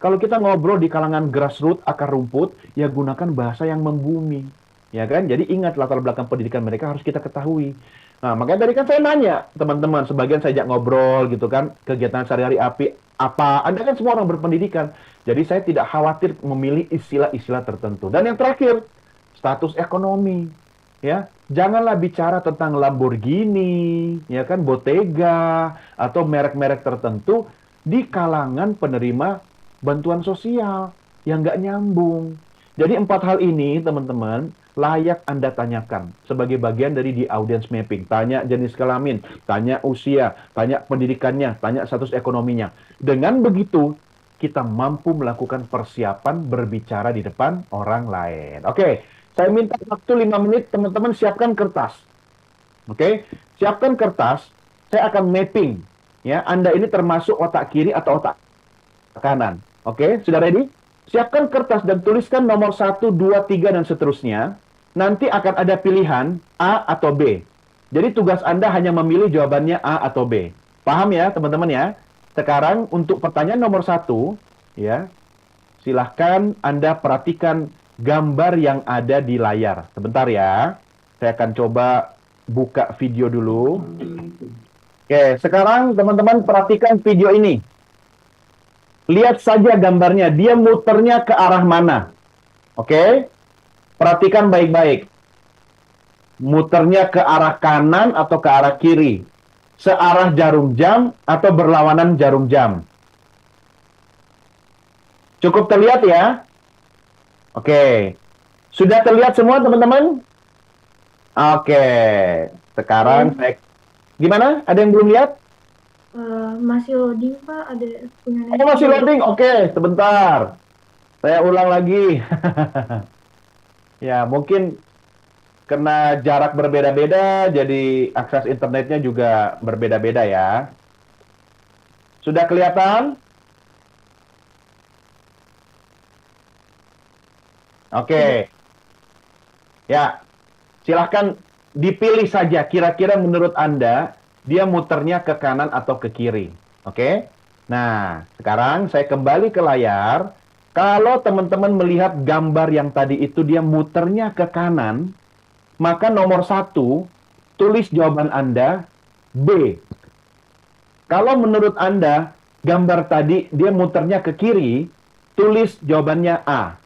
Kalau kita ngobrol di kalangan grassroots, akar rumput, ya gunakan bahasa yang membumi, ya kan? Jadi ingat latar belakang pendidikan mereka harus kita ketahui. Nah, makanya tadi kan saya nanya, teman-teman, sebagian saya ajak ngobrol gitu kan, kegiatan sehari-hari apa, Anda kan semua orang berpendidikan, jadi saya tidak khawatir memilih istilah-istilah tertentu. Dan yang terakhir, status ekonomi, ya, janganlah bicara tentang Lamborghini, ya kan, Bottega, atau merek-merek tertentu di kalangan penerima bantuan sosial, yang nggak nyambung. Jadi 4 hal ini, teman-teman, layak Anda tanyakan sebagai bagian dari di audience mapping. Tanya jenis kelamin, tanya usia, tanya pendidikannya, tanya status ekonominya. Dengan begitu, kita mampu melakukan persiapan berbicara di depan orang lain. Oke, saya minta waktu 5 menit, teman-teman siapkan kertas. Oke, siapkan kertas, saya akan mapping. Ya, Anda ini termasuk otak kiri atau otak kanan. Oke, sudah ready? Siapkan kertas dan tuliskan nomor 1, 2, 3, dan seterusnya. Nanti akan ada pilihan A atau B. Jadi tugas Anda hanya memilih jawabannya A atau B. Paham ya, teman-teman ya? Sekarang untuk pertanyaan nomor 1, ya, silahkan Anda perhatikan gambar yang ada di layar. Sebentar ya, saya akan coba buka video dulu. Oke, sekarang teman-teman perhatikan video ini. Lihat saja gambarnya, dia muternya ke arah mana. Oke? Perhatikan baik-baik. Muternya ke arah kanan atau ke arah kiri. Searah jarum jam atau berlawanan jarum jam. Cukup terlihat ya? Oke. Sudah terlihat semua teman-teman? Oke. Sekarang saya... Gimana? Ada yang belum lihat? Masih loading, Pak. Ada punya Oh, masih loading? Oke, sebentar. Saya ulang lagi. Ya, mungkin karena jarak berbeda-beda, jadi akses internetnya juga berbeda-beda ya. Sudah kelihatan? Oke. Ya, silahkan dipilih saja. Kira-kira menurut Anda, dia muternya ke kanan atau ke kiri. Oke? Nah, sekarang saya kembali ke layar. Kalau teman-teman melihat gambar yang tadi itu dia muternya ke kanan, maka nomor 1, tulis jawaban Anda B. Kalau menurut Anda, gambar tadi dia muternya ke kiri, tulis jawabannya A.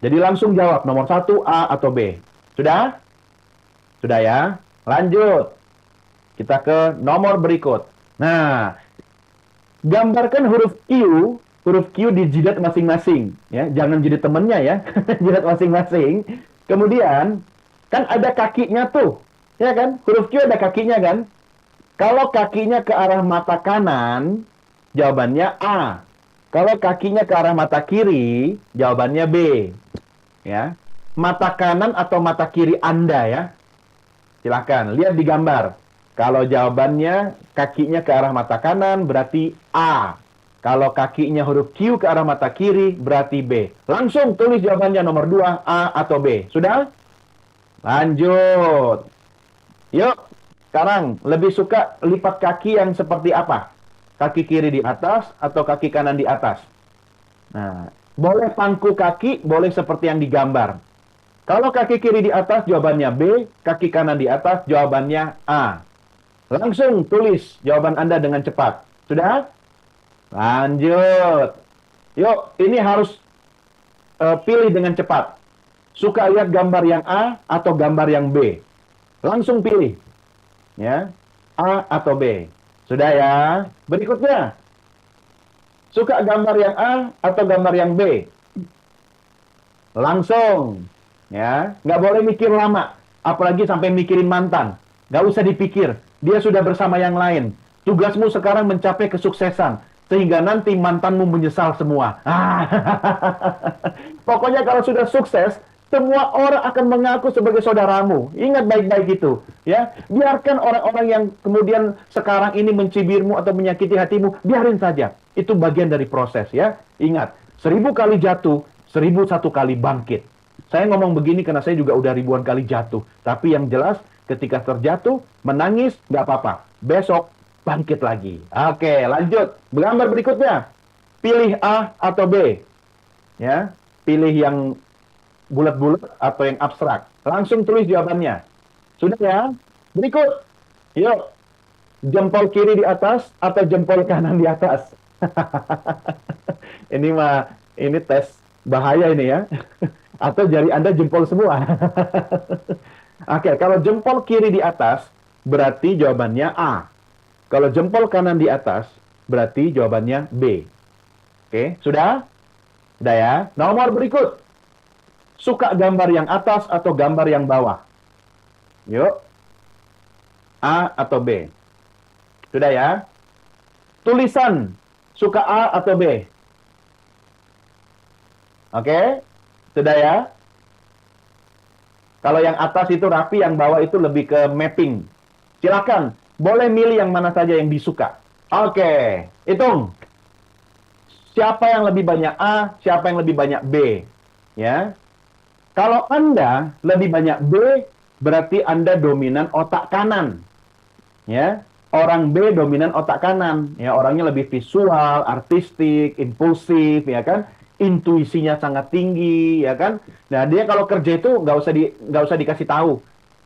Jadi langsung jawab nomor 1, A atau B. Sudah? Sudah ya? Lanjut. Kita ke nomor berikut. Nah, gambarkan huruf Q di jidat masing-masing, ya, jangan jadi temennya ya, jidat masing-masing. Kemudian kan ada kakinya tuh, ya kan? Huruf Q ada kakinya kan? Kalau kakinya ke arah mata kanan, jawabannya A. Kalau kakinya ke arah mata kiri, jawabannya B. Ya, mata kanan atau mata kiri Anda ya? Silahkan lihat di gambar. Kalau jawabannya kakinya ke arah mata kanan, berarti A. Kalau kakinya huruf Q ke arah mata kiri, berarti B. Langsung tulis jawabannya nomor 2, A atau B. Sudah? Lanjut. Yuk, sekarang lebih suka lipat kaki yang seperti apa? Kaki kiri di atas atau kaki kanan di atas? Nah, boleh pangku kaki, boleh seperti yang digambar. Kalau kaki kiri di atas, jawabannya B. Kaki kanan di atas, jawabannya A. Langsung tulis jawaban Anda dengan cepat. Sudah? Lanjut. Yuk, ini harus pilih dengan cepat. Suka lihat gambar yang A atau gambar yang B? Langsung pilih. Ya, A atau B. Sudah ya. Berikutnya. Suka gambar yang A atau gambar yang B? Langsung. Ya, nggak boleh mikir lama. Apalagi sampai mikirin mantan. Nggak usah dipikir. Dia sudah bersama yang lain. Tugasmu sekarang mencapai kesuksesan. Sehingga nanti mantanmu menyesal semua. Pokoknya kalau sudah sukses, semua orang akan mengaku sebagai saudaramu. Ingat baik-baik itu. Ya, biarkan orang-orang yang kemudian sekarang ini mencibirmu atau menyakiti hatimu, biarin saja. Itu bagian dari proses ya. Ingat, 1000 kali jatuh, 1001 kali bangkit. Saya ngomong begini karena saya juga udah ribuan kali jatuh. Tapi yang jelas, ketika terjatuh, menangis, nggak apa-apa. Besok, bangkit lagi. Oke, lanjut. Gambar berikutnya. Pilih A atau B. Ya, pilih yang bulat-bulat atau yang abstrak. Langsung tulis jawabannya. Sudah ya? Berikut. Yuk. Jempol kiri di atas atau jempol kanan di atas? Ini tes bahaya ini ya. Atau jari Anda jempol semua. Oke, kalau jempol kiri di atas, berarti jawabannya A. Kalau jempol kanan di atas, berarti jawabannya B. Oke, sudah? Sudah ya? Nomor berikut. Suka gambar yang atas atau gambar yang bawah? Yuk. A atau B? Sudah ya? Tulisan. Suka A atau B? Oke? Sudah ya? Kalau yang atas itu rapi, yang bawah itu lebih ke mapping. Silakan. Boleh milih yang mana saja yang disuka. Oke. Hitung. Siapa yang lebih banyak A, siapa yang lebih banyak B? Ya. Kalau Anda lebih banyak B, berarti Anda dominan otak kanan. Ya. Orang B dominan otak kanan. Ya, orangnya lebih visual, artistik, impulsif, ya kan? Intuisinya sangat tinggi, ya kan? Nah, dia kalau kerja itu nggak usah dikasih tahu,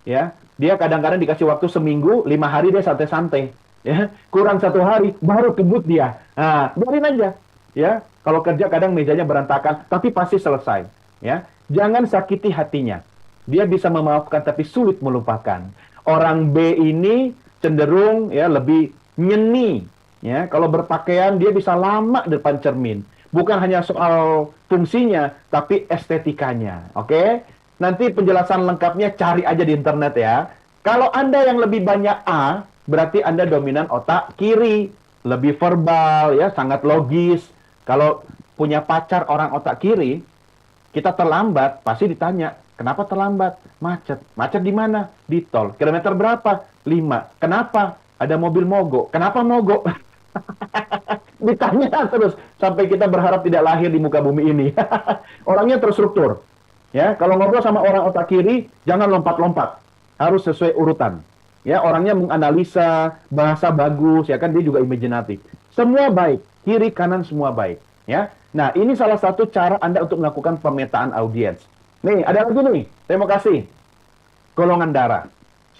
ya. Dia kadang-kadang dikasih waktu seminggu, 5 hari dia santai-santai, ya. Kurang 1 hari baru kebut dia. Nah, biarin aja, ya. Kalau kerja kadang mejanya berantakan, tapi pasti selesai, ya. Jangan sakiti hatinya. Dia bisa memaafkan tapi sulit melupakan. Orang B ini cenderung ya lebih nyeni, ya. Kalau berpakaian dia bisa lama di depan cermin. Bukan hanya soal fungsinya, tapi estetikanya. Oke? Nanti penjelasan lengkapnya cari aja di internet ya. Kalau Anda yang lebih banyak A, berarti Anda dominan otak kiri. Lebih verbal, ya, sangat logis. Kalau punya pacar orang otak kiri, kita terlambat, pasti ditanya, kenapa terlambat? Macet. Macet di mana? Di tol. Kilometer berapa? 5. Kenapa? Ada mobil mogok. Kenapa mogok? Ditanya terus sampai kita berharap tidak lahir di muka bumi ini. Orangnya terstruktur. Ya, kalau ngobrol sama orang otak kiri, jangan lompat-lompat. Harus sesuai urutan. Ya, orangnya menganalisa, bahasa bagus, ya kan, dia juga imajinatif. Semua baik, kiri kanan semua baik, ya. Nah, ini salah satu cara Anda untuk melakukan pemetaan audiens. Nih, ada lagi nih. Terima kasih. Golongan darah.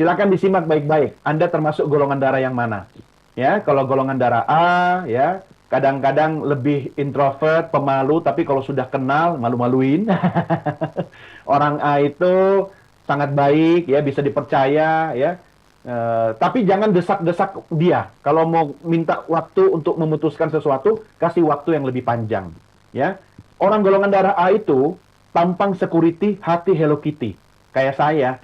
Silakan disimak baik-baik. Anda termasuk golongan darah yang mana? Ya, kalau golongan darah A, ya, kadang-kadang lebih introvert, pemalu, tapi kalau sudah kenal, malu-maluin. Orang A itu sangat baik, ya, bisa dipercaya, ya. Tapi jangan desak-desak dia. Kalau mau minta waktu untuk memutuskan sesuatu, kasih waktu yang lebih panjang, ya. Orang golongan darah A itu tampang security, hati Hello Kitty, kayak saya.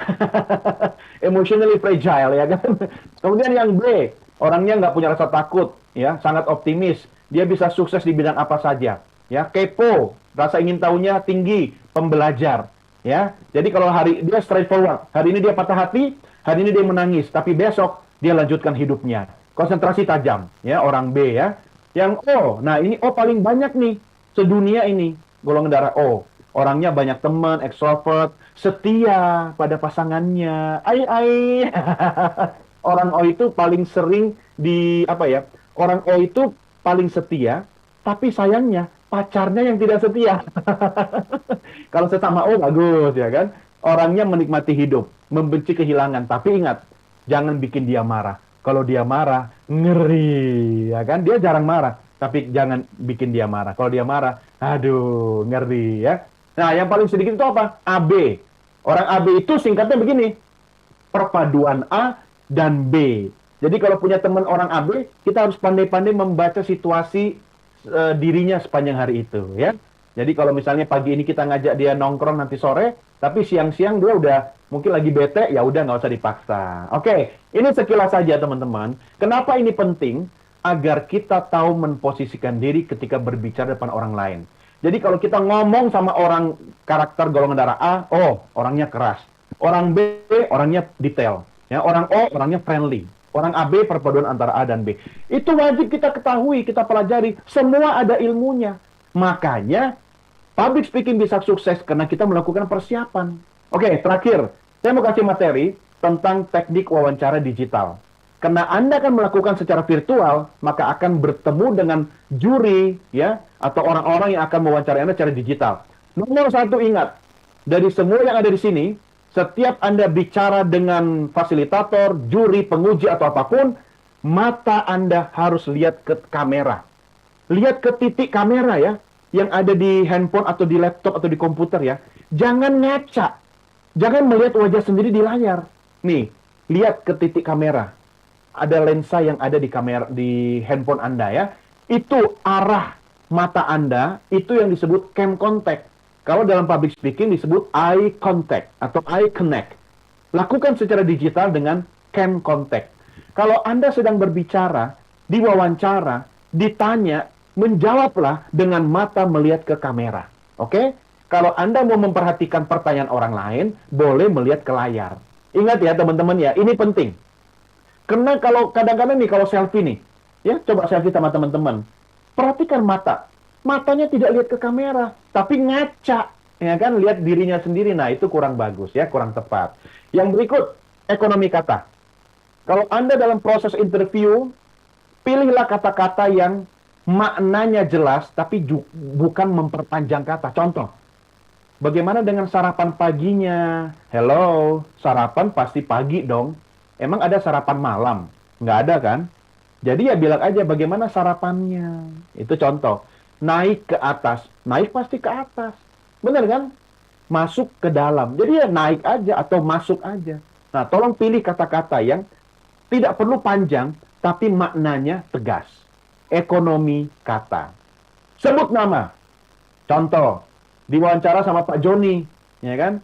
Emotionally fragile, ya kan. Kemudian yang B, orangnya nggak punya rasa takut, ya, sangat optimis. Dia bisa sukses di bidang apa saja, ya. Kepo, rasa ingin tahunya tinggi, pembelajar, ya. Jadi kalau hari dia straightforward, hari ini dia patah hati, hari ini dia menangis, tapi besok dia lanjutkan hidupnya. Konsentrasi tajam, ya, orang B, ya. Yang O, nah ini O paling banyak nih sedunia ini, golongan darah O. Orangnya banyak teman, extrovert, setia pada pasangannya. Orang O itu paling sering orang O itu paling setia, tapi sayangnya pacarnya yang tidak setia. Kalau sesama O bagus, ya kan? Orangnya menikmati hidup, membenci kehilangan, tapi ingat, jangan bikin dia marah. Kalau dia marah, ngeri, ya kan? Dia jarang marah, tapi jangan bikin dia marah. Kalau dia marah, aduh, ngeri, ya. Nah, yang paling sedikit itu apa? AB. Orang AB itu singkatnya begini, perpaduan A dan B. Jadi kalau punya teman orang AB, kita harus pandai-pandai membaca situasi dirinya sepanjang hari itu, ya. Jadi kalau misalnya pagi ini kita ngajak dia nongkrong nanti sore, tapi siang-siang dia udah mungkin lagi bete, ya udah nggak usah dipaksa. Oke, ini sekilas saja teman-teman. Kenapa ini penting? Agar kita tahu memposisikan diri ketika berbicara depan orang lain. Jadi kalau kita ngomong sama orang karakter golongan darah A, oh orangnya keras. Orang B, orangnya detail. Ya, orang O, orangnya friendly. Orang AB, perpaduan antara A dan B. Itu wajib kita ketahui, kita pelajari. Semua ada ilmunya. Makanya, public speaking bisa sukses karena kita melakukan persiapan. Oke, terakhir. Saya mau kasih materi tentang teknik wawancara digital. Karena Anda akan melakukan secara virtual, maka akan bertemu dengan juri, ya, atau orang-orang yang akan mewawancarai Anda secara digital. Nomor satu ingat, dari semua yang ada di sini, setiap Anda bicara dengan fasilitator, juri, penguji, atau apapun, mata Anda harus lihat ke kamera. Lihat ke titik kamera ya, yang ada di handphone atau di laptop atau di komputer ya. Jangan ngaca. Jangan melihat wajah sendiri di layar. Nih, lihat ke titik kamera. Ada lensa yang ada di kamera di handphone Anda ya. Itu arah mata Anda, itu yang disebut cam contact. Kalau dalam public speaking disebut eye contact atau eye connect. Lakukan secara digital dengan cam contact. Kalau Anda sedang berbicara, diwawancara, ditanya, menjawablah dengan mata melihat ke kamera. Oke? Kalau Anda mau memperhatikan pertanyaan orang lain, boleh melihat ke layar. Ingat ya teman-teman ya, ini penting. Karena kalau kadang-kadang nih, kalau selfie nih, ya coba selfie sama teman-teman. Perhatikan mata. Matanya tidak lihat ke kamera, tapi ngaca. Ya kan, lihat dirinya sendiri. Nah, itu kurang bagus ya, kurang tepat. Yang berikut, ekonomi kata. Kalau Anda dalam proses interview, pilihlah kata-kata yang maknanya jelas, tapi bukan memperpanjang kata. Contoh, bagaimana dengan sarapan paginya? Hello, sarapan pasti pagi dong. Emang ada sarapan malam? Nggak ada kan? Jadi ya bilang aja bagaimana sarapannya. Itu contoh. Naik ke atas. Naik pasti ke atas. Benar kan? Masuk ke dalam. Jadi ya naik aja atau masuk aja. Nah, tolong pilih kata-kata yang tidak perlu panjang, tapi maknanya tegas. Ekonomi kata. Sebut nama. Contoh, diwawancara sama Pak Joni, ya kan?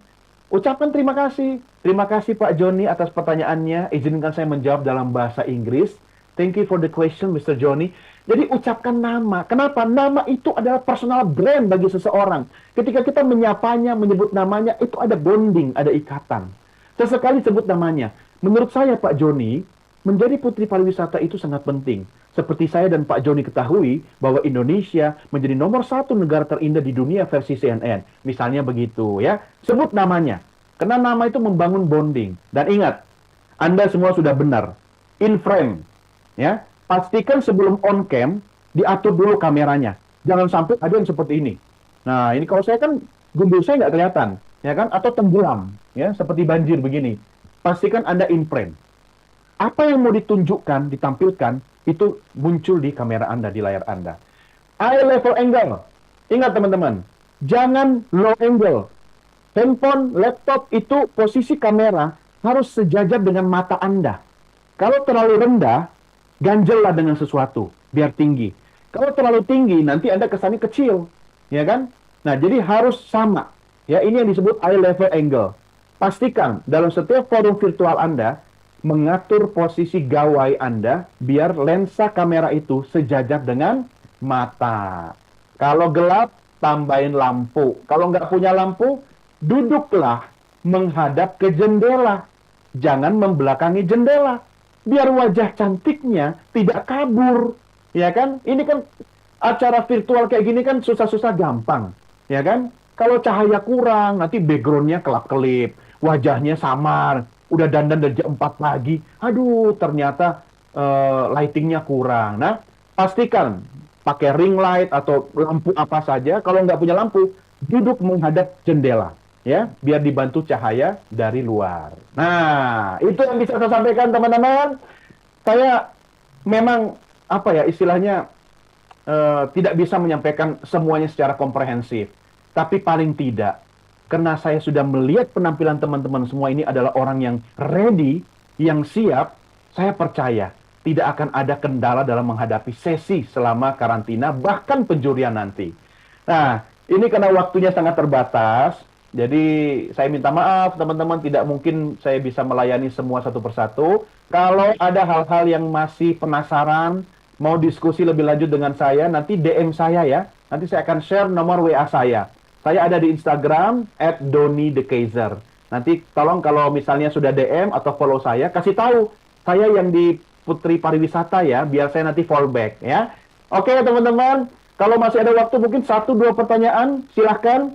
Ucapkan terima kasih. Terima kasih Pak Joni atas pertanyaannya. Izinkan saya menjawab dalam bahasa Inggris. Thank you for the question, Mr. Joni. Jadi ucapkan nama. Kenapa? Nama itu adalah personal brand bagi seseorang. Ketika kita menyapanya, menyebut namanya, itu ada bonding, ada ikatan. Sesekali sebut namanya. Menurut saya Pak Joni, menjadi putri pariwisata itu sangat penting. Seperti saya dan Pak Joni ketahui bahwa Indonesia menjadi nomor 1 negara terindah di dunia versi CNN. Misalnya begitu ya. Sebut namanya. Karena nama itu membangun bonding. Dan ingat, Anda semua sudah benar. In frame. Ya. Pastikan sebelum on cam, diatur dulu kameranya. Jangan sampai ada yang seperti ini. Nah, ini kalau saya kan, gundul saya nggak kelihatan. Ya kan? Atau tenggelam. Ya, seperti banjir begini. Pastikan Anda in frame. Apa yang mau ditunjukkan, ditampilkan, itu muncul di kamera Anda, di layar Anda. Eye level angle. Ingat teman-teman, jangan low angle. Handphone, laptop itu posisi kamera harus sejajar dengan mata Anda. Kalau terlalu rendah, ganjellah dengan sesuatu, biar tinggi. Kalau terlalu tinggi, nanti Anda kesannya kecil. Ya kan? Nah, jadi harus sama. Ya, ini yang disebut eye level angle. Pastikan dalam setiap forum virtual Anda, mengatur posisi gawai Anda biar lensa kamera itu sejajar dengan mata. Kalau gelap, tambahin lampu. Kalau nggak punya lampu, duduklah menghadap ke jendela. Jangan membelakangi jendela. Biar wajah cantiknya tidak kabur. Ya kan? Ini kan acara virtual kayak gini kan susah-susah gampang. Ya kan? Kalau cahaya kurang, nanti background-nya kelap-kelip. Wajahnya samar. Udah dandan dari jam 4 pagi, aduh ternyata lightingnya kurang. Nah, pastikan pakai ring light atau lampu apa saja. Kalau nggak punya lampu, duduk menghadap jendela, ya, biar dibantu cahaya dari luar. Nah, itu yang bisa saya sampaikan teman-teman. Saya memang apa ya istilahnya tidak bisa menyampaikan semuanya secara komprehensif. Tapi paling tidak, karena saya sudah melihat penampilan teman-teman semua ini adalah orang yang ready, yang siap, saya percaya tidak akan ada kendala dalam menghadapi sesi selama karantina, bahkan penjurian nanti. Nah, ini karena waktunya sangat terbatas, jadi saya minta maaf teman-teman, tidak mungkin saya bisa melayani semua satu persatu. Kalau ada hal-hal yang masih penasaran, mau diskusi lebih lanjut dengan saya, nanti DM saya ya. Nanti saya akan share nomor WA saya. Saya ada di Instagram @DoniDeKaizer. Nanti tolong kalau misalnya sudah DM atau follow saya, kasih tahu saya yang di Putri Pariwisata ya, biar saya nanti fallback ya. Oke teman-teman, kalau masih ada waktu mungkin 1-2 pertanyaan, silahkan.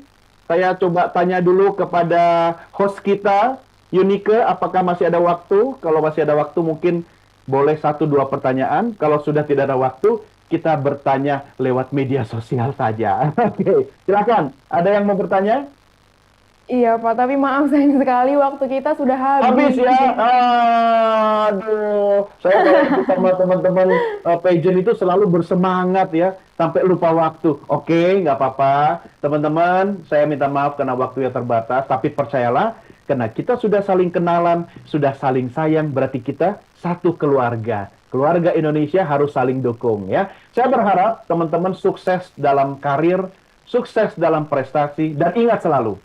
Saya coba tanya dulu kepada host kita, Yunike, apakah masih ada waktu? Kalau masih ada waktu mungkin boleh 1-2 pertanyaan. Kalau sudah tidak ada waktu, kita bertanya lewat media sosial saja. Oke, silakan. Ada yang mau bertanya? Iya Pak, tapi maaf sayang sekali waktu kita sudah habis. Habis ya? Aduh, saya kalau sama teman-teman pageant itu selalu bersemangat ya, sampai lupa waktu. Oke, nggak apa-apa. Teman-teman, saya minta maaf karena waktu yang terbatas, tapi percayalah, karena kita sudah saling kenalan, sudah saling sayang, berarti kita satu keluarga. Keluarga Indonesia harus saling dukung ya. Saya berharap teman-teman sukses dalam karir, sukses dalam prestasi, dan ingat selalu,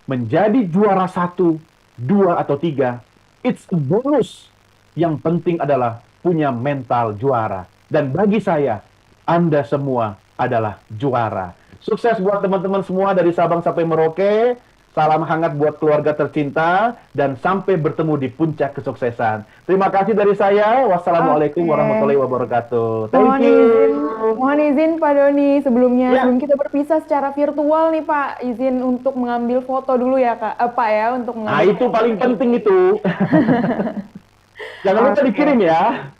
menjadi juara 1, 2, atau 3, it's a bonus. Yang penting adalah punya mental juara. Dan bagi saya, Anda semua adalah juara. Sukses buat teman-teman semua dari Sabang sampai Merauke. Salam hangat buat keluarga tercinta. Dan sampai bertemu di puncak kesuksesan. Terima kasih dari saya. Wassalamualaikum warahmatullahi wabarakatuh. Thank you. Mohon izin Pak Doni, sebelumnya sebelum kita berpisah secara virtual nih Pak, izin untuk mengambil foto dulu ya Pak ya, untuk mengambil. Nah itu paling penting itu. Jangan lupa dikirim ya.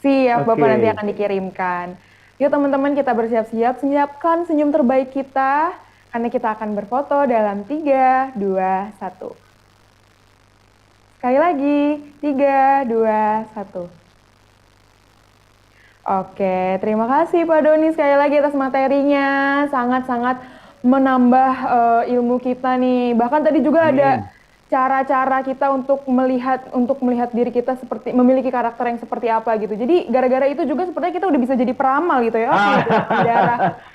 Siap, Bapak nanti akan dikirimkan. Yuk teman-teman, kita bersiap-siap, siapkan senyum terbaik kita, karena kita akan berfoto dalam 3, 2, 1. Sekali lagi, 3, 2, 1. Oke, terima kasih Pak Doni sekali lagi atas materinya, sangat-sangat menambah ilmu kita nih. Bahkan tadi juga ada cara-cara kita untuk melihat diri kita seperti memiliki karakter yang seperti apa gitu. Jadi gara-gara itu juga sepertinya kita udah bisa jadi peramal gitu ya.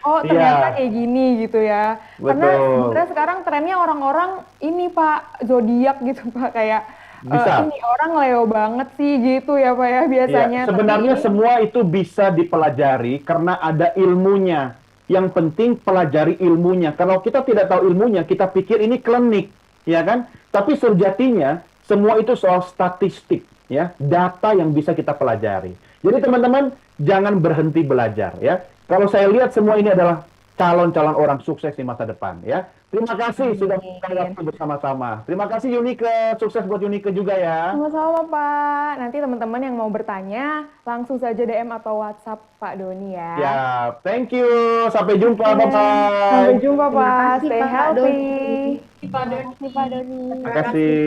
Oh ternyata kayak gini gitu ya. Betul. Karena sebenarnya sekarang trennya orang-orang ini Pak zodiak gitu Pak, kayak ini orang Leo banget sih gitu ya Pak ya biasanya. Ya, sebenarnya semua itu bisa dipelajari karena ada ilmunya. Yang penting pelajari ilmunya. Kalau kita tidak tahu ilmunya, kita pikir ini klinik, ya kan? Tapi sejatinya semua itu soal statistik, ya, data yang bisa kita pelajari. Jadi teman-teman jangan berhenti belajar, ya. Kalau saya lihat semua ini adalah calon-calon orang sukses di masa depan, ya. Terima kasih sudah waktu bersama-sama. Terima kasih Yunike, sukses buat Yunike juga ya. Sama-sama Pak. Nanti teman-teman yang mau bertanya langsung saja DM atau WhatsApp Pak Doni ya. Ya, thank you. Sampai jumpa, bye-bye. Sampai jumpa Pak. Stay healthy. Terima kasih Pak Doni. Terima kasih.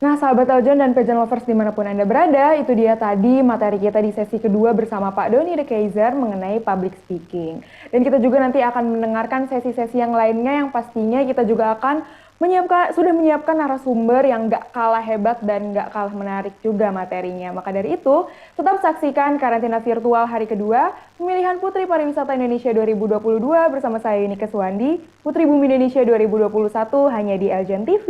Nah, sahabat Eljon dan pageant lovers dimanapun Anda berada, itu dia tadi materi kita di sesi kedua bersama Pak Doni DeKaizer mengenai public speaking. Dan kita juga nanti akan mendengarkan sesi-sesi yang lainnya yang pastinya kita juga akan sudah menyiapkan narasumber yang gak kalah hebat dan gak kalah menarik juga materinya. Maka dari itu, tetap saksikan karantina virtual hari kedua, pemilihan Putri Pariwisata Indonesia 2022 bersama saya Yunike Suwandi, Putri Bumi Indonesia 2021 hanya di Eljon TV.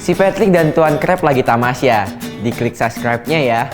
Si Patrick dan Tuan Krep lagi tamasya. Diklik subscribe-nya ya.